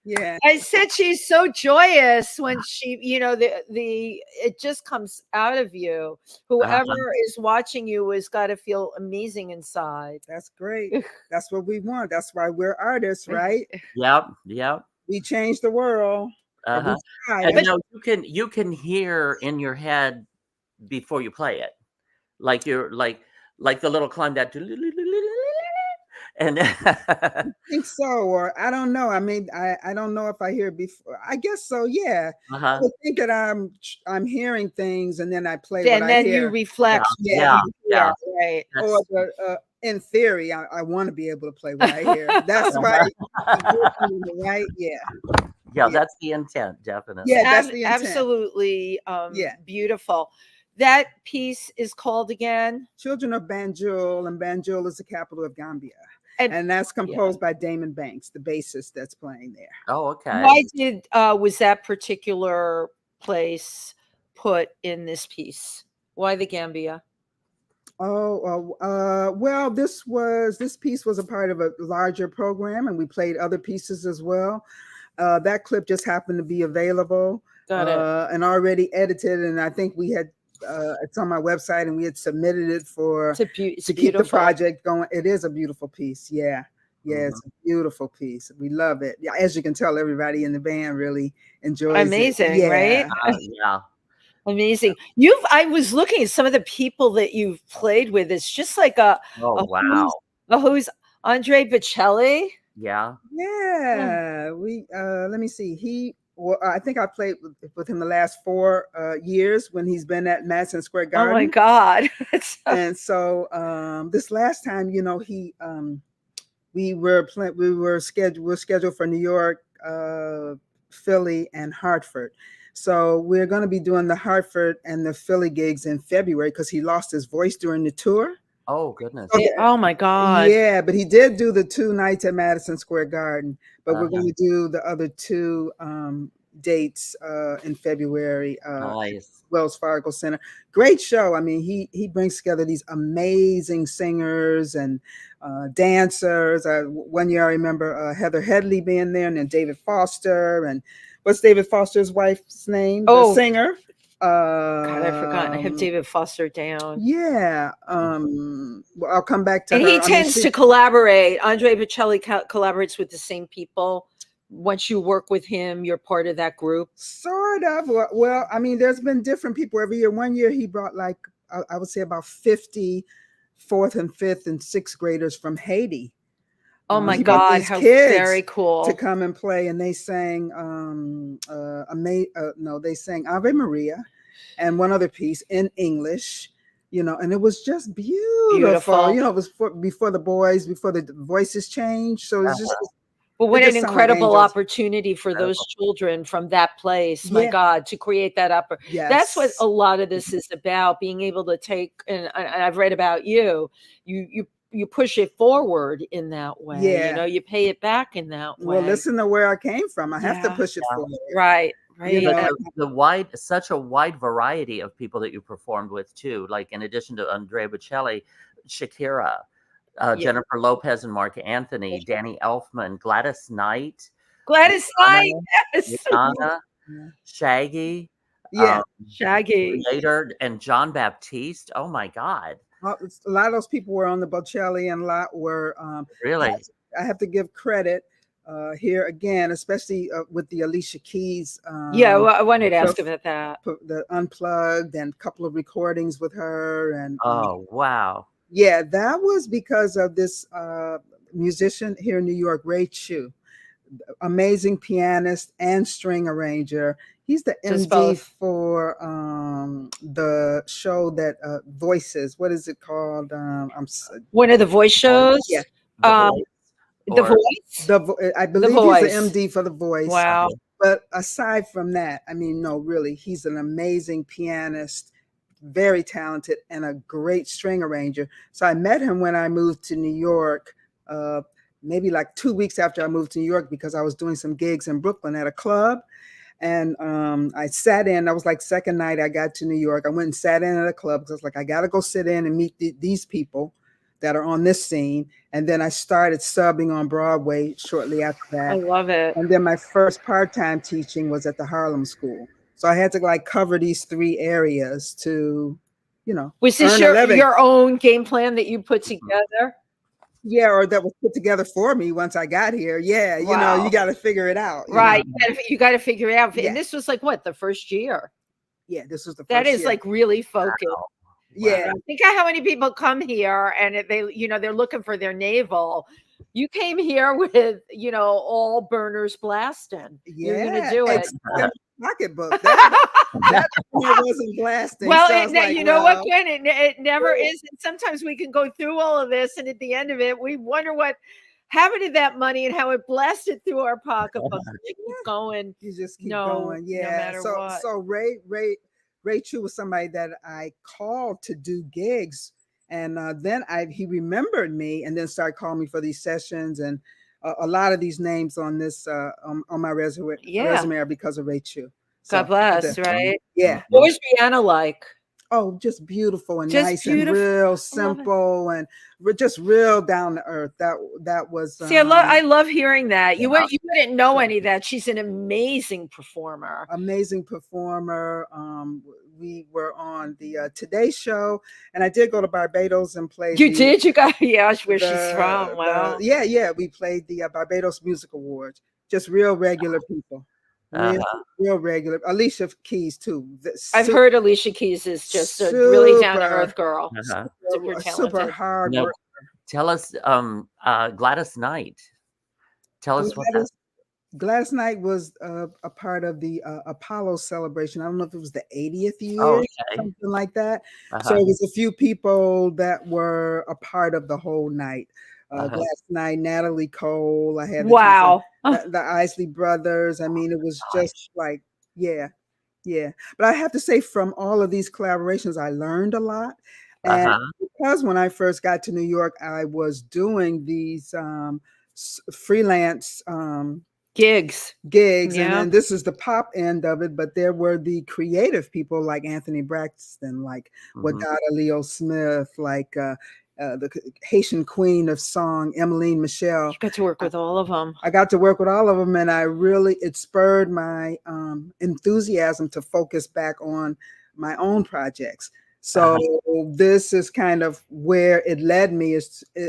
S3: Yeah.
S2: I said she's so joyous when she, it just comes out of you. Whoever is watching you has got to feel amazing inside.
S3: That's great. That's what we want. That's why we're artists, right?
S1: Yep.
S3: We change the world. Or we try.
S1: And you can hear in your head before you play it, like you're like the little climb that, and
S3: I think so, or I don't know. I mean, I don't know if I hear it before. I guess so. Yeah. I would think that I'm hearing things, and then I play.
S2: And then you reflect.
S1: Yeah.
S2: Right.
S3: Or in theory, I want to be able to play what I hear. That's why. Right. Yeah.
S1: Yeah, that's the intent, definitely.
S3: Yeah, that's the intent.
S2: Absolutely. Beautiful. That piece is called again?
S3: Children of Banjul, and Banjul is the capital of Gambia. And that's composed by Damon Banks, the bassist that's playing there.
S1: Oh, okay.
S2: Why was that particular place put in this piece? Why the Gambia?
S3: Well, this piece was a part of a larger program, and we played other pieces as well. That clip just happened to be available and already edited, and I think we had it's on my website, and we had submitted it to keep the project going. It is a beautiful piece. Yeah, it's a beautiful piece. We love it. Yeah, as you can tell, everybody in the band really enjoys
S2: Amazing,
S3: it.
S2: Right?
S1: Yeah.
S2: Amazing. I was looking at some of the people that you've played with. It's just like
S1: wow.
S3: Who's
S2: Andre Bocelli?
S1: Yeah.
S3: Yeah. We let me see. I think I played with him the last 4 years when he's been at Madison Square Garden.
S2: Oh my God.
S3: And so this last time, we were scheduled for New York, Philly, and Hartford. So we're going to be doing the Hartford and the Philly gigs in February because he lost his voice during the tour.
S1: Oh, goodness.
S2: Oh my God.
S3: Yeah, but he did do the 2 nights at Madison Square Garden, but we're going to do the other 2 dates in February.
S1: Nice.
S3: Wells Fargo Center. Great show. I mean, he brings together these amazing singers and dancers. One year I remember Heather Headley being there, and then David Foster, and what's David Foster's wife's name? The singer.
S2: God, I've forgotten. I have David Foster down.
S3: Yeah. Well, I'll come back to
S2: and
S3: her.
S2: he tends to collaborate. Andre Bocelli collaborates with the same people. Once you work with him, you're part of that group.
S3: Sort of. Well, I mean, there's been different people every year. One year he brought like, I would say about 50 fourth and fifth and sixth graders from Haiti.
S2: Oh my God, how very cool.
S3: To come and play. And they sang, they sang Ave Maria and one other piece in English, you know, and it was just beautiful. You know, it was before the voices changed. So it's just,
S2: but what an incredible opportunity for those children from that place, my God, to create that That's what a lot of this is about, being able to take, and I've read about you push it forward in that way.
S3: Yeah.
S2: You know, you pay it back in that way.
S3: Well, listen to where I came from. I have to push it forward.
S2: Right.
S3: You know,
S1: such a wide variety of people that you performed with too. Like in addition to Andrea Bocelli, Shakira, Jennifer Lopez and Mark Anthony, Danny Elfman, Gladys Knight, Rihanna, Shaggy,
S2: Shaggy,
S3: Creator,
S1: and John Baptiste. Oh my God.
S3: A lot of those people were on the Bocelli, and a lot were
S1: really.
S3: I have to give credit here again, especially with the Alicia Keys.
S2: Well, I wanted to ask about that.
S3: The Unplugged and a couple of recordings with her, and
S1: wow.
S3: Yeah, that was because of this musician here in New York, Ray Chu, amazing pianist and string arranger. He's the MD for the show that Voices. What is it called?
S2: One of the voice shows.
S3: Yeah.
S2: The Voice.
S3: I believe he's the MD for The Voice.
S2: Wow.
S3: But aside from that, I mean, no, really, he's an amazing pianist, very talented, and a great string arranger. So I met him when I moved to New York, maybe like 2 weeks after I moved to New York, because I was doing some gigs in Brooklyn at a club. And I sat in. That was like second night I got to New York. I went and sat in at a club because I was like, I got to go sit in and meet these people that are on this scene. And then I started subbing on Broadway shortly after that.
S2: I love it.
S3: And then my first part-time teaching was at the Harlem School. So I had to like cover these 3 areas to, you know.
S2: Was this your own game plan that you put together?
S3: Yeah, or that was put together for me once I got here. Yeah, you know, you got to figure it out.
S2: Right. You got to figure it out. Yeah. And this was like what, the first year?
S3: Yeah, this was the first
S2: year. That is
S3: year.
S2: like really focused. Wow.
S3: Yeah.
S2: Think of how many people come here and they're looking for their navel. You came here with, all burners blasting.
S3: Yeah.
S2: You're going to do it.
S3: Pocketbook. That wasn't blasting.
S2: Well, so know what, Gwen? It never is. And sometimes we can go through all of this, and at the end of it, we wonder what happened to that money and how it blasted through our pocketbook. Keep going.
S3: You just keep going. Yeah.
S2: No matter what.
S3: So Ray Chu was somebody that I called to do gigs, and then he remembered me and then started calling me for these sessions, and a lot of these names on this on my resume are because of Ray Chu. So,
S2: God bless, right?
S3: Yeah.
S2: What was Rihanna like?
S3: Oh, just beautiful and nice and real simple and just real down to earth. That was.
S2: See, I love hearing that. You wouldn't know any of that. She's an amazing performer.
S3: Amazing performer. We were on the Today Show, and I did go to Barbados and play.
S2: You did? You got where she's from? Wow.
S3: Yeah. We played the Barbados Music Awards. Just real regular people. Real regular. Alicia Keys too.
S2: I've heard Alicia Keys is just a really down to earth girl. Super talented.
S3: Super hard worker.
S1: Tell us, Gladys Knight. Tell us what that.
S3: Gladys Knight was a part of the Apollo celebration. I don't know if it was the 80th year, something like that. So it was a few people that were a part of the whole night. Gladys Knight, Natalie Cole. I had the Isley Brothers. I mean, it was just like, yeah. But I have to say, from all of these collaborations, I learned a lot. And because when I first got to New York, I was doing these freelance
S2: gigs,
S3: and then this is the pop end of it. But there were the creative people like Anthony Braxton, like Wadada Leo Smith, like the Haitian queen of song, Emmeline Michelle.
S2: You got to work with all of them.
S3: I got to work with all of them, and it spurred my enthusiasm to focus back on my own projects. So this is kind of where it led me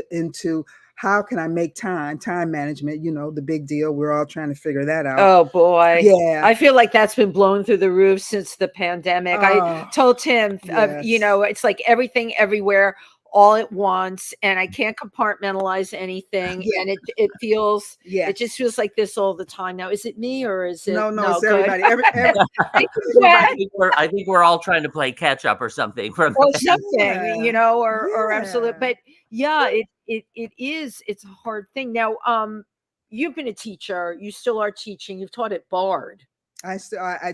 S3: into how can I make time management, the big deal. We're all trying to figure that out.
S2: Oh boy.
S3: Yeah.
S2: I feel like that's been blown through the roof since the pandemic. I told Tim,
S3: yes.
S2: it's like everything everywhere all at once, and I can't compartmentalize anything.
S3: Yeah.
S2: And it feels,
S3: Yeah.
S2: it just feels like this all the time. Now, is it me or is it?
S3: No, it's
S2: good.
S3: everybody.
S1: I think we're all trying to play catch up or something.
S2: Or something,
S3: Yeah.
S2: or absolute. But yeah, it's a hard thing. Now, you've been a teacher. You still are teaching. You've taught at Bard.
S3: I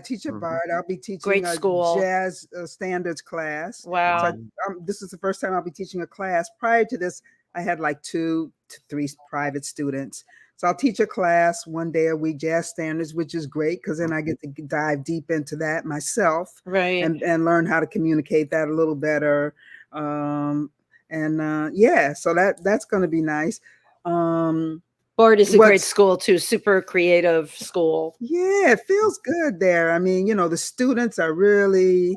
S3: teach at Bard. I'll be teaching
S2: Great
S3: a
S2: school.
S3: jazz standards class.
S2: Wow.
S3: So this is the first time I'll be teaching a class. Prior to this, I had like 2 to 3 private students. So I'll teach a class one day a week, jazz standards, which is great because then I get to dive deep into that myself,
S2: right,
S3: and learn how to communicate that a little better. So that's going to be nice.
S2: Bard is a great school too, super creative school.
S3: Yeah, it feels good there. I mean, the students are really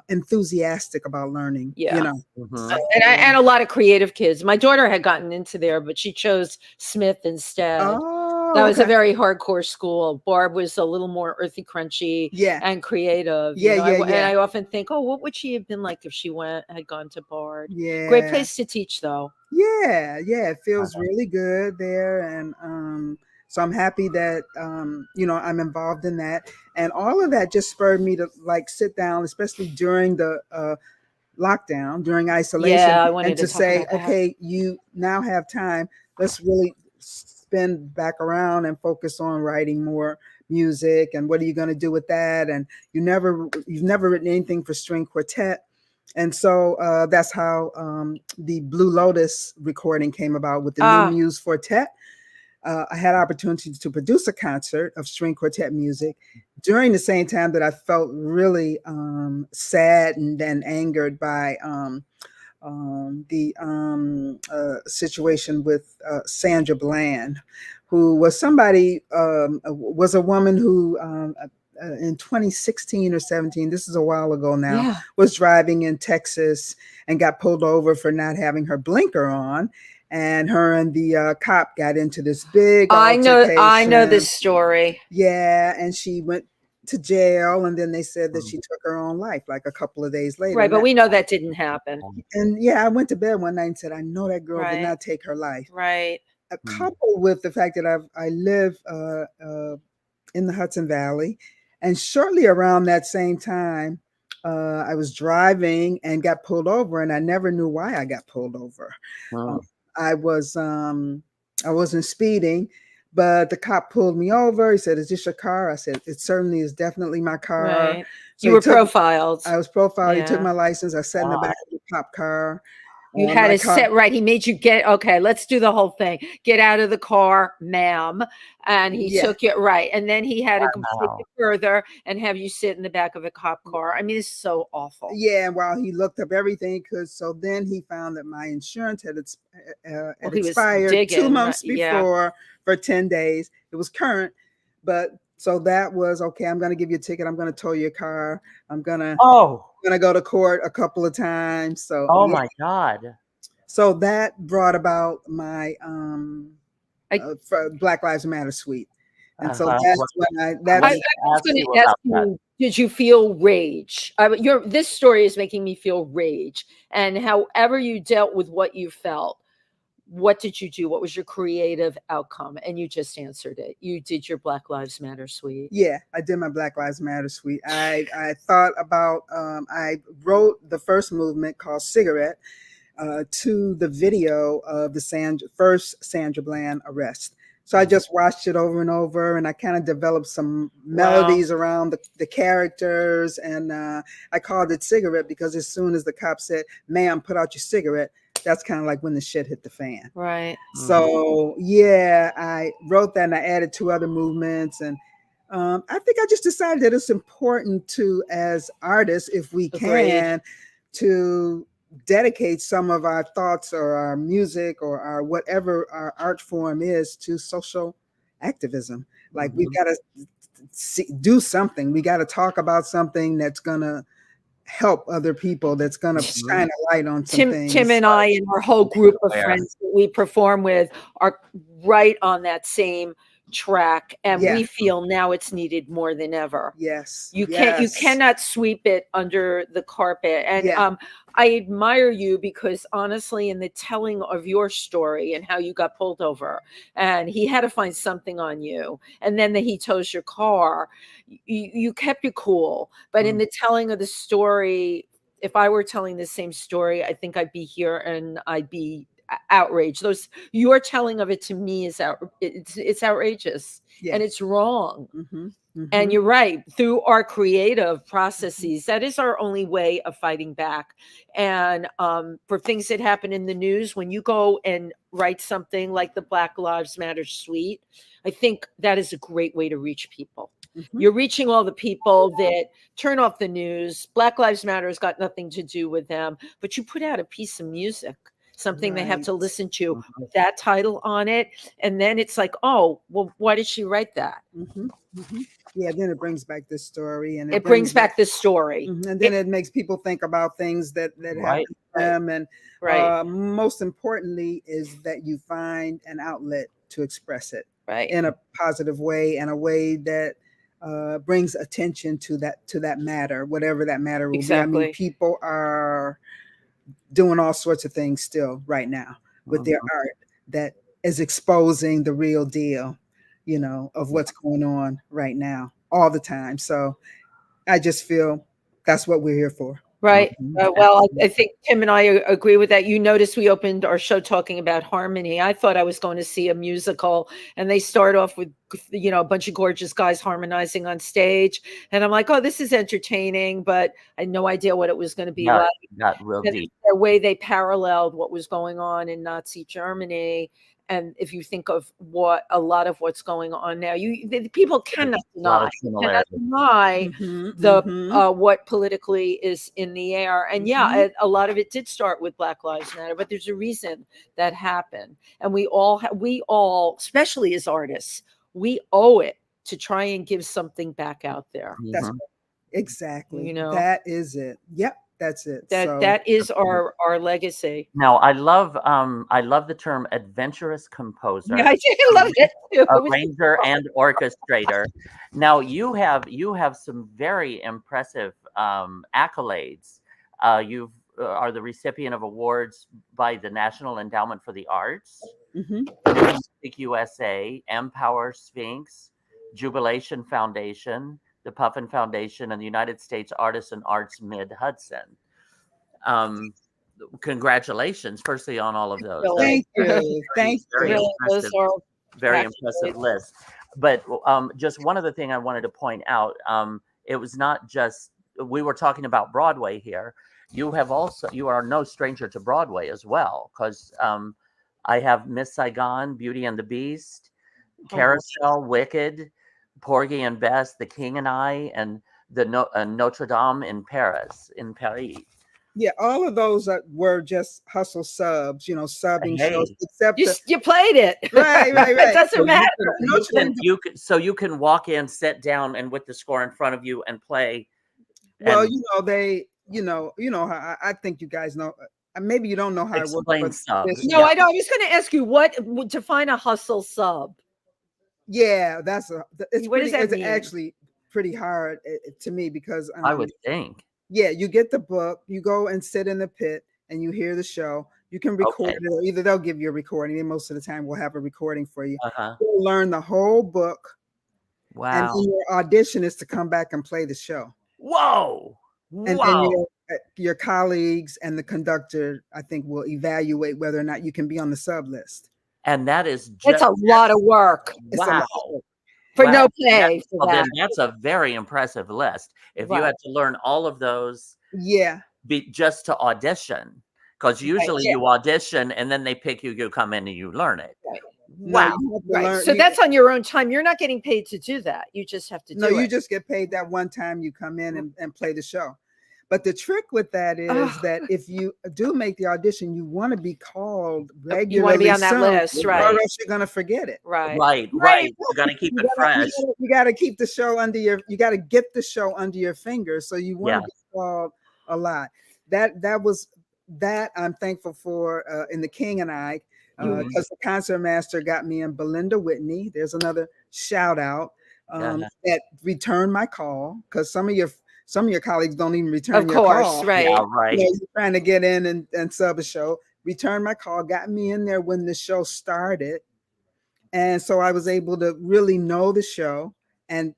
S3: enthusiastic about learning.
S2: Yeah.
S3: So,
S2: and a lot of creative kids. My daughter had gotten into there, but she chose Smith instead. That was a very hardcore school. Barb was a little more earthy, crunchy, and creative. And I often think, what would she have been like if she had gone to Bard?
S3: Yeah,
S2: great place to teach, though.
S3: Yeah, it feels really good there, and so I'm happy that I'm involved in that, and all of that just spurred me to sit down, especially during the lockdown, during isolation, and to say, okay, you now have time. Let's really spin back around and focus on writing more music, and what are you going to do with that? And you've never written anything for string quartet. And so that's how the Blue Lotus recording came about with the New Muse Quartet. I had opportunity to produce a concert of string quartet music during the same time that I felt really saddened and angered by the situation with Sandra Bland, who was was a woman who in 2016 or 17, this is a while ago now, was driving in Texas and got pulled over for not having her blinker on. And her and the cop got into this big altercation.
S2: I know this story.
S3: Yeah, and she went to jail, and then they said that she took her own life like a couple of days later.
S2: Right, but we know that didn't happen.
S3: And I went to bed one night and said, I know that girl did not take her life.
S2: Right.
S3: Coupled with the fact that I live in the Hudson Valley, and shortly around that same time, I was driving and got pulled over, and I never knew why I got pulled over.
S1: Wow.
S3: I wasn't speeding, but the cop pulled me over. He said, "Is this your car?" I said, "It certainly is, definitely my car."
S2: Right.
S3: So
S2: you were profiled.
S3: I was profiled. He took my license. I sat in the back of the cop car.
S2: You had to sit right. He made you let's do the whole thing. Get out of the car, ma'am. And he took you right. And then he had to take you further and have you sit in the back of a cop car. I mean, it's so awful.
S3: Yeah. And while he looked up everything, so then he found that my insurance had expired 2 months before for 10 days. It was current, but so that was okay. I'm going to give you a ticket. I'm going to tow your car. I'm going to go to court a couple of times. So,
S1: my God.
S3: So that brought about my Black Lives Matter suite. And so that's when I
S2: was going to ask you, did you feel rage? This story is making me feel rage. And however you dealt with what you felt, what did you do? What was your creative outcome? And you just answered it. You did your Black Lives Matter suite.
S3: Yeah, I did my Black Lives Matter suite. I thought about, I wrote the first movement called Cigarette to the video of the first Sandra Bland arrest. So I just watched it over and over, and I kind of developed some melodies around the characters. And I called it Cigarette because as soon as the cop said, "Ma'am, put out your cigarette," that's kind of like when the shit hit the fan.
S2: Right.
S3: So I wrote that, and I added 2 other movements. And I think I just decided that it's important to, as artists, if we can, to dedicate some of our thoughts or our music or our whatever our art form is to social activism. Like we've got to do something. We got to talk about something that's gonna help other people, that's gonna shine a light on some things.
S2: Tim and I and our whole group of friends that we perform with are right on that same track, and we feel now it's needed more than ever.
S3: Yes,
S2: you cannot sweep it under the carpet. And I admire you, because honestly, in the telling of your story and how you got pulled over and he had to find something on you, and then that he tows your car, you kept it cool. But in the telling of the story, if I were telling the same story, I think I'd be here and I'd be outraged. Your telling of it to me is it's outrageous, and it's wrong. And you're right. Through our creative processes, that is our only way of fighting back. And for things that happen in the news, when you go and write something like the Black Lives Matter suite, I think that is a great way to reach people. You're reaching all the people that turn off the news. Black Lives Matter has got nothing to do with them, but you put out a piece of music, something they have to listen to, with that title on it. And then it's like, oh, well, why did she write that?
S3: Yeah, then it brings back this story, and
S2: it brings back this story,
S3: and then it makes people think about things that happen to them, and most importantly is that you find an outlet to express it in a positive way, and a way that brings attention to that matter, whatever that matter will be. I mean, people are doing all sorts of things still right now with their art that is exposing the real deal, of what's going on right now all the time. So I just feel that's what we're here for.
S2: Right. Well, I think Tim and I agree with that. You notice we opened our show talking about harmony. I thought I was going to see a musical, and they start off with, a bunch of gorgeous guys harmonizing on stage. And I'm like, oh, this is entertaining, but I had no idea what it was going to be like.
S1: Not real deep.
S2: The way they paralleled what was going on in Nazi Germany. And if you think of a lot of what's going on now, people cannot deny what politically is in the air. And a lot of it did start with Black Lives Matter, but there's a reason that happened. And we all, especially as artists, we owe it to try and give something back out there.
S3: That's exactly. That is it. Yep. That's it.
S2: That is our legacy.
S1: Now, I love the term adventurous composer.
S2: Yeah, I love it too.
S1: Arranger and orchestrator. Now, you have some very impressive accolades. You are the recipient of awards by the National Endowment for the Arts, Music USA, Empower Sphinx, Jubilation Foundation, the Puffin Foundation, and the United States Artists and Arts Mid-Hudson. Congratulations, firstly, on all of those.
S3: Thank you. Thank you.
S1: Very impressive list. But just one other thing I wanted to point out, it was not just, we were talking about Broadway here. You are no stranger to Broadway as well, because I have Miss Saigon, Beauty and the Beast, Carousel, Wicked, Porgy and Bess, The King and I, and the Notre Dame in Paris.
S3: Yeah, all of those were just hustle subs, subbing shows. Except
S2: you played it, right. It doesn't matter.
S1: You can walk in, sit down, and with the score in front of you and play.
S3: Well, how I think you guys know. Maybe you don't know how it works.
S2: No, I know. I was going to ask you what would define a hustle sub.
S3: Yeah, it's
S2: mean?
S3: Actually pretty hard to me, because
S1: I would think.
S3: Yeah, you get the book, you go and sit in the pit, and you hear the show. You can record it, or either they'll give you a recording, and most of the time we'll have a recording for you. You'll learn the whole book.
S1: Wow.
S3: And then your audition is to come back and play the show.
S1: Whoa.
S3: And your colleagues and the conductor, I think, will evaluate whether or not you can be on the sub list.
S1: And that's
S2: a lot of work.
S1: Wow.
S2: For no pay.
S1: Then that's a very impressive list. If you had to learn all of those, just to audition, because usually you audition and then they pick you, you come in and you learn it.
S2: Right.
S1: Wow.
S2: So that's on your own time. You're not getting paid to do that. You just have to do it.
S3: No, you just get paid that one time you come in and play the show. But the trick with that is that if you do make the audition, you want to be called regularly.
S2: You want to be on that
S3: soon,
S2: list,
S3: or
S2: right?
S3: else you're gonna forget it.
S2: Right.
S1: Right. You got to keep it fresh.
S3: You got to keep the show under your. You got to get the show under your fingers. So you want to be called a lot. That was that I'm thankful for in The King and I, because the concert master got me in Belinda Whitney. There's another shout out that returned my call, because some of your colleagues don't even return your call.
S2: Right.
S1: Yeah, right.
S3: You're trying to get in and sub a show. Returned my call, got me in there when the show started. And so I was able to really know the show and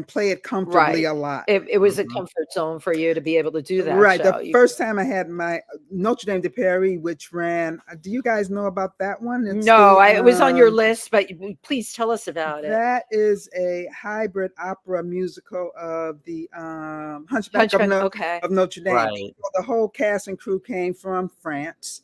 S3: play it comfortably a lot.
S2: It was a comfort zone for you to be able to do that.
S3: Right.
S2: Show.
S3: The first time I had my Notre Dame de Paris, which ran, do you guys know about that one?
S2: It was on your list, but please tell us about it.
S3: That is a hybrid opera musical of the Hunchback of Notre Dame.
S1: Right.
S3: So the whole cast and crew came from France.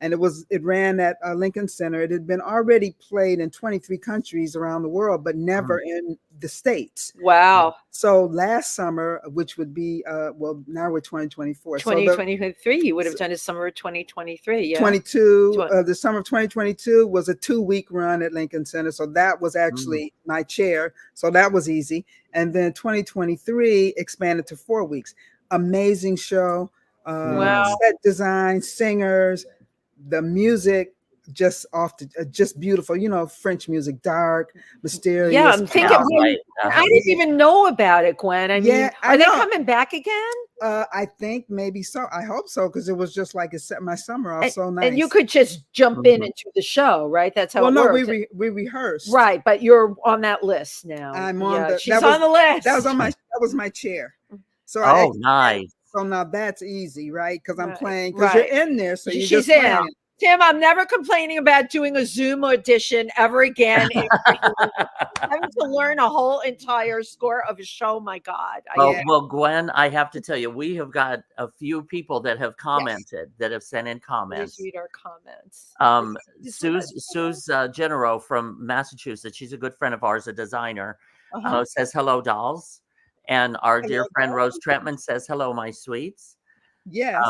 S3: And it ran at Lincoln Center. It had been already played in 23 countries around the world, but never in the States.
S2: Wow.
S3: So last summer, which would be, now we're 2024.
S2: 2023, you would have done a summer of 2023. Yeah.
S3: The summer of 2022 was a 2-week run at Lincoln Center. So that was actually my chair. So that was easy. And then 2023 expanded to 4 weeks. Amazing show. Set design, singers, the music just beautiful, French music, dark, mysterious.
S2: Yeah, I'm thinking I didn't even know about it, Gwen. I mean, are they coming back again?
S3: I think maybe so. I hope so, because it was just like it set my summer off so nice.
S2: And you could just jump in and do the show, right? That's how it works.
S3: We rehearsed.
S2: Right, but you're on that list now.
S3: I'm on
S2: she's on the list.
S3: That was my chair. So
S1: nice.
S3: So now that's easy, right? Because I'm playing, because you're in there, so you're just
S2: in.
S3: playing.
S2: Tim, I'm never complaining about doing a Zoom audition ever again. Having to learn a whole entire score of a show, my God.
S1: Well, Gwen, I have to tell you, we have got a few people that have commented, that have sent in comments.
S2: Please read our comments.
S1: Suze Genero from Massachusetts, she's a good friend of ours, a designer, says, hello, dolls. And our dear friend Rose Trentman says, hello, my sweets.
S3: Yes.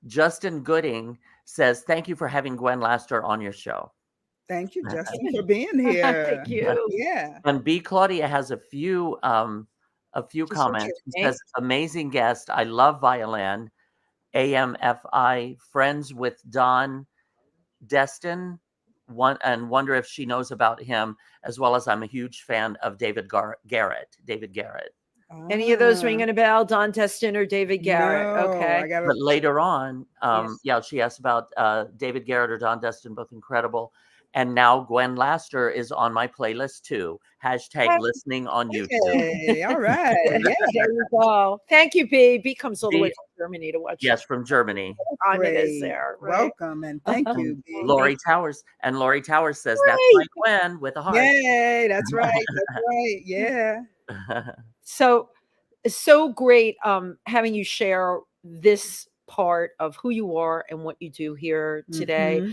S1: Justin Gooding says, thank you for having Gwen Laster on your show.
S3: Thank you, Justin, for being here.
S2: Thank you.
S3: Yeah.
S1: And B. Claudia has a few comments. She says, amazing guest. I love violin. AMFI, friends with Don Destin. And wonder if she knows about him, as well as I'm a huge fan of David Garrett.
S2: Any of those ringing a bell? Don Destin or David Garrett?
S3: No,
S2: okay.
S1: But later on, she asked about David Garrett or Don Destin, both incredible. And now Gwen Laster is on my playlist too. # listening on YouTube.
S3: Hey, all right. Yeah.
S2: There you go. Thank you, B. B comes all the way from Germany to watch.
S1: Yes, from Germany.
S2: It is there. Right?
S3: Welcome and thank you, B.
S1: Lori Towers. And Lori Towers says, that's my Gwen with a heart.
S3: Yay, that's right. That's right. Yeah.
S2: So great having you share this part of who you are and what you do here today.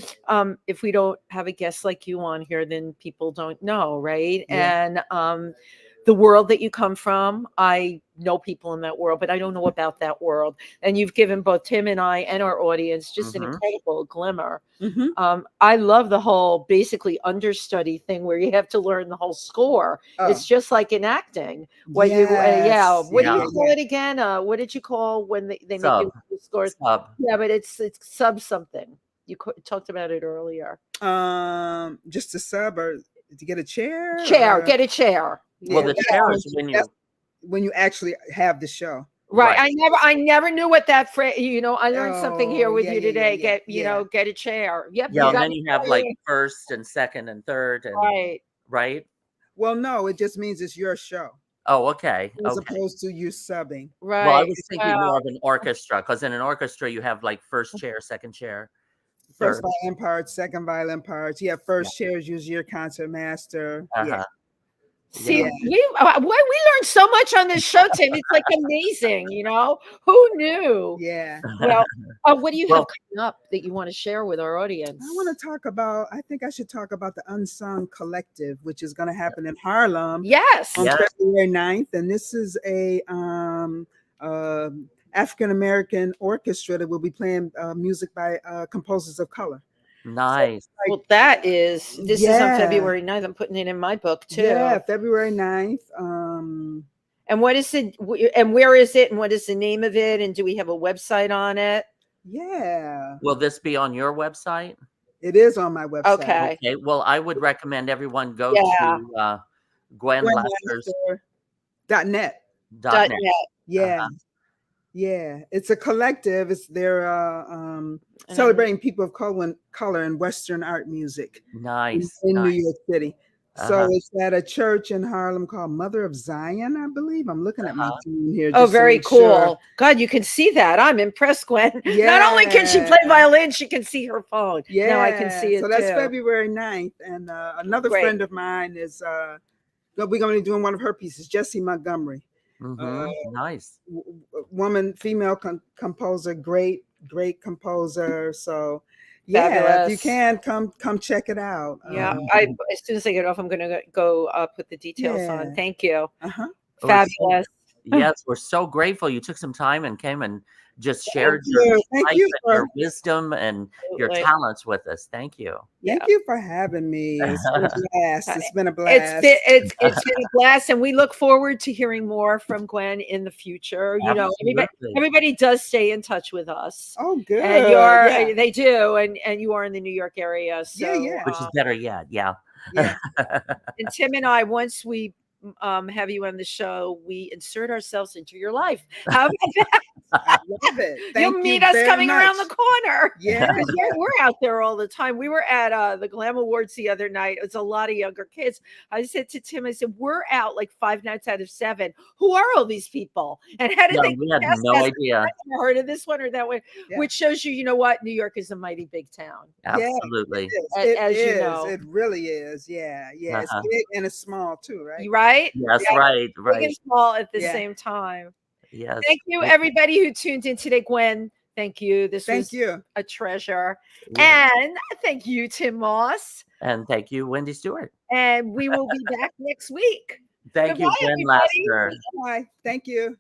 S2: If we don't have a guest like you on here, then people don't know, right? Yeah. And the world that you come from, I know people in that world, but I don't know about that world. And you've given both Tim and I and our audience just an incredible glimmer. I love the whole basically understudy thing where you have to learn the whole score. It's just like in acting. What do you call it again? What did you call when they make you the score?
S1: Sub.
S2: Yeah, but it's sub something. You talked about it earlier.
S3: Just a sub, or to get a chair?
S2: Get a chair.
S1: Well, the chair is
S3: when you actually have the show.
S2: Right. I never knew what that phrase, I learned something here with you today. Get a chair. Yep.
S1: Yeah. And then you have like first and second and third. And, right.
S3: Well, no, it just means it's your show.
S1: Oh, okay.
S3: As opposed to you subbing.
S2: Right.
S1: Well, I was thinking more of an orchestra, because in an orchestra, you have like first chair, second chair.
S3: First violin parts, second violin parts. Yeah. First chair is usually your concert master. Yeah.
S2: See, we learned so much on this show, Tim. It's like amazing, Who knew?
S3: Yeah.
S2: Well, what do you have coming up that you want to share with our audience?
S3: I think I should talk about the Unsung Collective, which is going to happen in Harlem.
S2: Yes.
S3: On February 9th. And this is a African American orchestra that will be playing music by composers of color.
S1: Nice.
S2: Well, this is on
S3: Yeah.
S2: February 9th. I'm putting it in my book too.
S3: Yeah, February 9th.
S2: And what is it? And where is it? And what is the name of it? And do we have a website on it?
S3: Yeah,
S1: Will this be on your website?
S3: it is on my website.
S2: Okay.
S1: Okay. Well, I would recommend everyone go
S2: Yeah.
S1: to Gwen Laster's
S3: .net.
S2: .net.
S3: Yeah. Yeah, it's a collective. They're celebrating people of color in Western art music.
S1: Nice.
S3: in
S1: nice.
S3: New York City. So it's at a church in Harlem called Mother of Zion, I believe. I'm looking at my team here.
S2: Oh,
S3: just to
S2: very
S3: make
S2: cool.
S3: sure.
S2: God, you can see that. I'm impressed, Gwen. Not only can she play
S3: Yeah.
S2: violin, she can see her phone.
S3: Yeah,
S2: Now I can see it
S3: so that's
S2: too.
S3: February 9th. And another
S2: Great.
S3: friend of mine is we're going to be doing one of her pieces, Jessie Montgomery.
S1: Nice.
S3: Woman, female composer, great composer. So
S2: Fabulous.
S3: if you can come check it out.
S2: Yeah, as soon as I get off, I'm going to go put the details on. Thank you. Fabulous.
S1: Yes, we're so grateful you took some time and came and just shared your
S3: Thank
S1: life
S3: you
S1: and your wisdom and your talents with us. Thank you.
S3: Thank you for having me. It's been a blast. It's been a blast.
S2: It's been a blast, and we look forward to hearing more from Gwen in the future. You know, everybody does stay in touch with us.
S3: Oh, good.
S2: And they do, and you are in the New York area, so
S1: which is better yet. Yeah.
S2: And Tim and I, once we have you on the show, we insert ourselves into your life. How about that?
S3: I love it.
S2: You'll meet us coming around the corner.
S3: Yeah.
S2: We're out there all the time. We were at the Glam Awards the other night. It's a lot of younger kids. I said to Tim, I said, we're out like 5 nights out of 7. Who are all these people? And how did they?
S1: We had no idea.
S2: I never heard of this one or that one, which shows you, you know what? New York is a mighty big town.
S1: Absolutely.
S3: It
S2: you know.
S3: It really is. Yeah. It's big and it's small too, right?
S2: Right?
S1: Yes, right.
S2: Big and small at the same time.
S1: Yes.
S2: Thank you, everybody who tuned in today. Gwen, thank you. This was a treasure. Yeah. And thank you, Tym Moss.
S1: And thank you, Wendy Stuart.
S2: And we will be back next week.
S1: Thank you, Gwen Laster.
S3: Bye. Thank you.